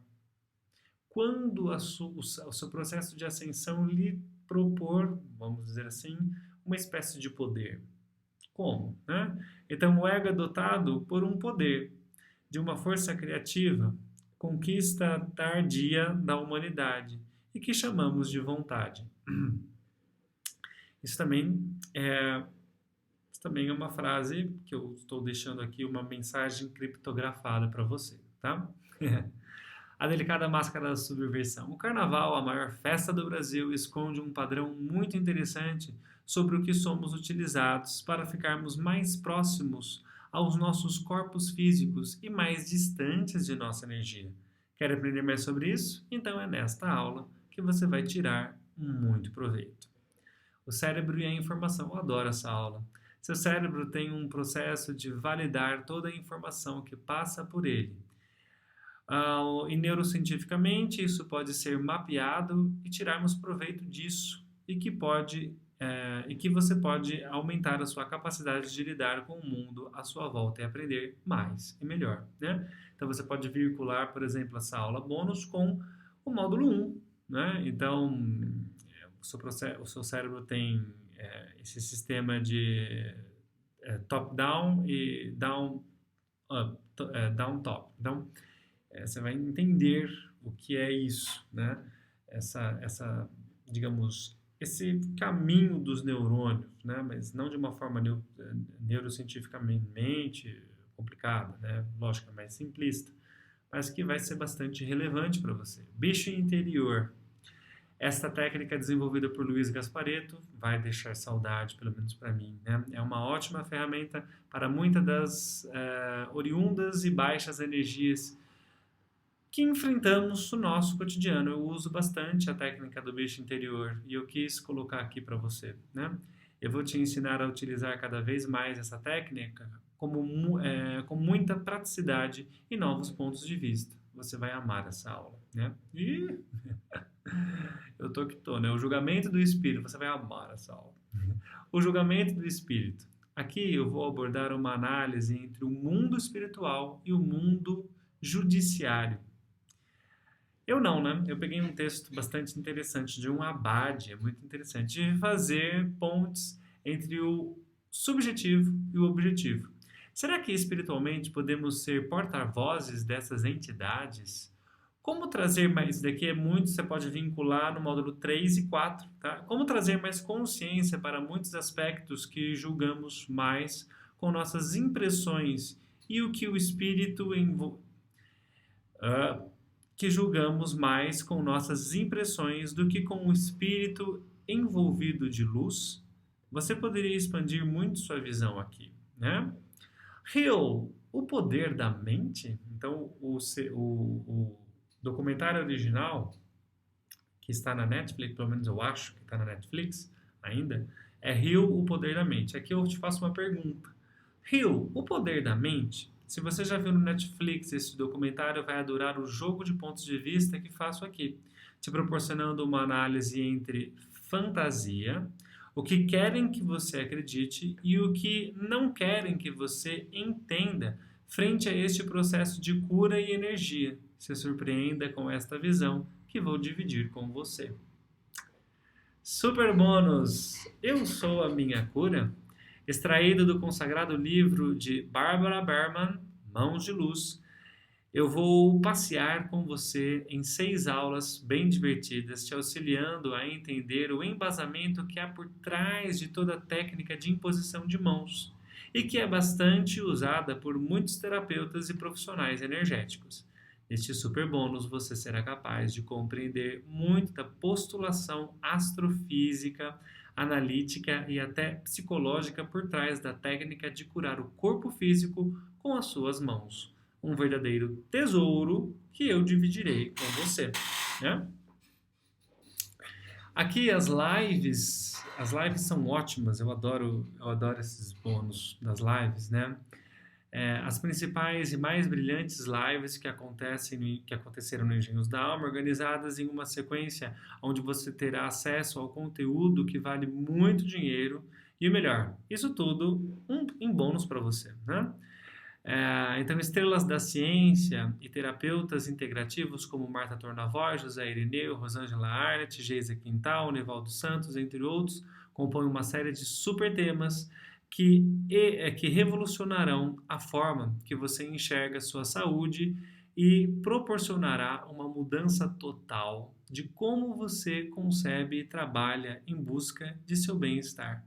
quando o seu processo de ascensão lhe propor, vamos dizer assim, uma espécie de poder. Como? Né? Então, o ego é dotado por um poder, de uma força criativa, conquista tardia da humanidade e que chamamos de vontade. Isso também é uma frase que eu estou deixando aqui, uma mensagem criptografada para você, tá? A delicada máscara da subversão. O carnaval, a maior festa do Brasil, esconde um padrão muito interessante sobre o que somos utilizados para ficarmos mais próximos aos nossos corpos físicos e mais distantes de nossa energia. Quer aprender mais sobre isso? Então é nesta aula que você vai tirar muito proveito. O cérebro e a informação. Eu adoro essa aula. Seu cérebro tem um processo de validar toda a informação que passa por ele. E neurocientificamente, isso pode ser mapeado e tirarmos proveito disso e que você pode aumentar a sua capacidade de lidar com o mundo à sua volta e aprender mais e melhor, né? Então você pode vincular, por exemplo, essa aula bônus com o módulo 1, né? Então, o seu cérebro tem esse sistema de top-down e down-up, down-top. Então, você vai entender o que é isso, né? Digamos, esse caminho dos neurônios, né? Mas não de uma forma neurocientificamente complicada, né? Lógica mais simplista, mas que vai ser bastante relevante para você. Bicho interior. Esta técnica desenvolvida por Luiz Gasparetto vai deixar saudade, pelo menos para mim, né? É uma ótima ferramenta para muitas das oriundas e baixas energias que enfrentamos no nosso cotidiano. Eu uso bastante a técnica do bicho interior e eu quis colocar aqui para você, né? Eu vou te ensinar a utilizar cada vez mais essa técnica com muita praticidade e novos pontos de vista. Você vai amar essa aula, né? E eu tô que tô, né? O julgamento do espírito, você vai amar essa aula. O julgamento do espírito. Aqui eu vou abordar uma análise entre o mundo espiritual e o mundo judiciário. Eu não, né? Eu peguei um texto bastante interessante de um abade, é muito interessante, de fazer pontes entre o subjetivo e o objetivo. Será que espiritualmente podemos ser porta-vozes dessas entidades? Como trazer mais, daqui é muito, você pode vincular no módulo 3 e 4, tá? Como trazer mais consciência para muitos aspectos que julgamos mais com nossas impressões e o que o espírito que julgamos mais com nossas impressões do que com o espírito envolvido de luz? Você poderia expandir muito sua visão aqui, né? Hill, o poder da mente. Então, o documentário original, que está na Netflix, pelo menos eu acho que está na Netflix ainda, é Hill, o poder da mente. Aqui eu te faço uma pergunta. Hill, o poder da mente? Se você já viu no Netflix esse documentário, vai adorar o jogo de pontos de vista que faço aqui, te proporcionando uma análise entre fantasia, o que querem que você acredite e o que não querem que você entenda frente a este processo de cura e energia. Se surpreenda com esta visão que vou dividir com você. Super bônus! Eu sou a minha cura, extraído do consagrado livro de Barbara Behrman, Mãos de Luz. Eu vou passear com você em 6 aulas bem divertidas, te auxiliando a entender o embasamento que há por trás de toda a técnica de imposição de mãos e que é bastante usada por muitos terapeutas e profissionais energéticos. Neste super bônus, você será capaz de compreender muito da postulação astrofísica, analítica e até psicológica por trás da técnica de curar o corpo físico com as suas mãos. Um verdadeiro tesouro que eu dividirei com você, né? Aqui as lives são ótimas, eu adoro esses bônus das lives, né? As principais e mais brilhantes lives que aconteceram no Engenhos da Alma, organizadas em uma sequência onde você terá acesso ao conteúdo que vale muito dinheiro e o melhor, isso tudo em bônus para você, né? Então, estrelas da ciência e terapeutas integrativos como Marta Tornavoy, José Irineu, Rosângela Arnett, Geisa Quintal, Nevaldo Santos, entre outros, compõem uma série de super temas que revolucionarão a forma que você enxerga a sua saúde e proporcionará uma mudança total de como você concebe e trabalha em busca de seu bem-estar.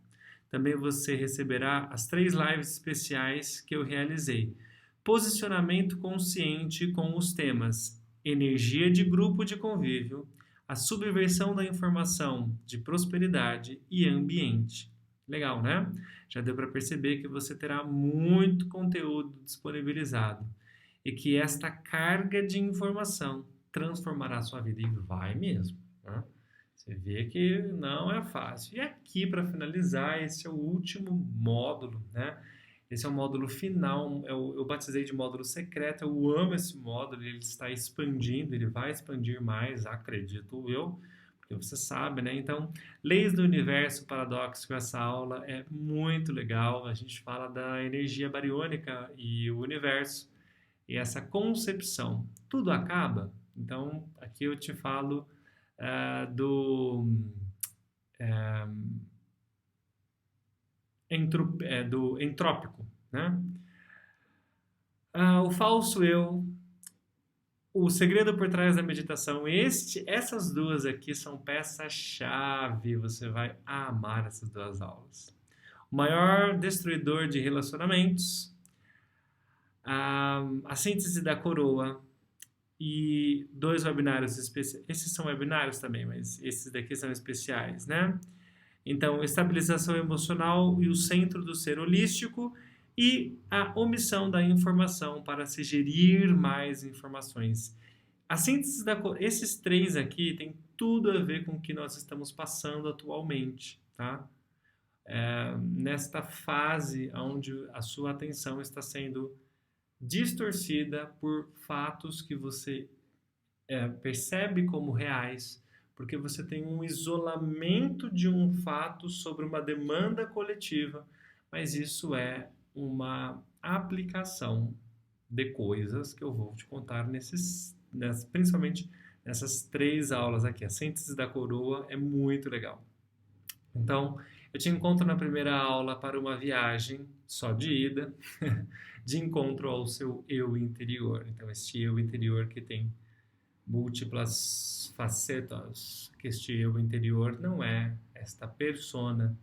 Também você receberá as 3 lives especiais que eu realizei. Posicionamento consciente com os temas energia de grupo de convívio, a subversão da informação de prosperidade e ambiente. Legal, né? Já deu para perceber que você terá muito conteúdo disponibilizado e que esta carga de informação transformará a sua vida, e vai mesmo, né? Você vê que não é fácil. E aqui, para finalizar, esse é o último módulo, né? Esse é o módulo final, eu batizei de módulo secreto, eu amo esse módulo, ele está expandindo, ele vai expandir mais, acredito eu, que você sabe, né? Então, leis do universo paradoxo, essa aula é muito legal. A gente fala da energia bariônica e o universo e essa concepção. Tudo acaba? Então, aqui eu te falo ah, do entrópico, né? O falso eu, o segredo por trás da meditação, essas duas aqui são peça-chave. Você vai amar essas duas aulas. O maior destruidor de relacionamentos, a síntese da coroa e dois webinários especiais. Esses são webinários também, mas esses daqui são especiais, né? Então, estabilização emocional e o centro do ser holístico e a omissão da informação para se gerir mais informações. A síntese esses três aqui tem tudo a ver com o que nós estamos passando atualmente, tá? Nesta fase onde a sua atenção está sendo distorcida por fatos que você percebe como reais, porque você tem um isolamento de um fato sobre uma demanda coletiva, mas isso é uma aplicação de coisas que eu vou te contar principalmente nessas três aulas aqui. A síntese da coroa é muito legal. Então, eu te encontro na primeira aula para uma viagem só de ida, de encontro ao seu eu interior. Então, este eu interior que tem múltiplas facetas, que este eu interior não é esta persona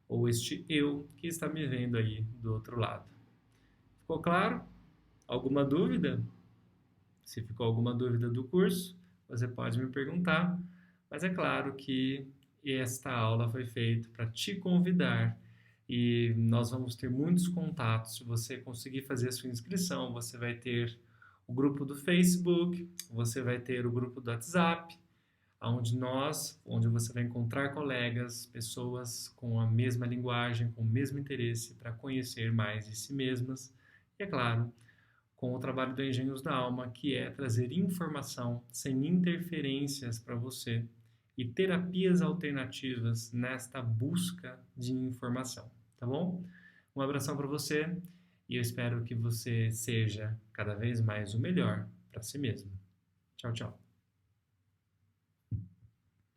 ou este eu que está me vendo aí do outro lado. Ficou claro? Alguma dúvida? Se ficou alguma dúvida do curso, você pode me perguntar, mas é claro que esta aula foi feita para te convidar e nós vamos ter muitos contatos. Se você conseguir fazer a sua inscrição, você vai ter o grupo do Facebook, você vai ter o grupo do WhatsApp, onde você vai encontrar colegas, pessoas com a mesma linguagem, com o mesmo interesse para conhecer mais de si mesmas. E é claro, com o trabalho do Engenhos da Alma, que é trazer informação sem interferências para você e terapias alternativas nesta busca de informação, tá bom? Um abração para você e eu espero que você seja cada vez mais o melhor para si mesmo. Tchau, tchau.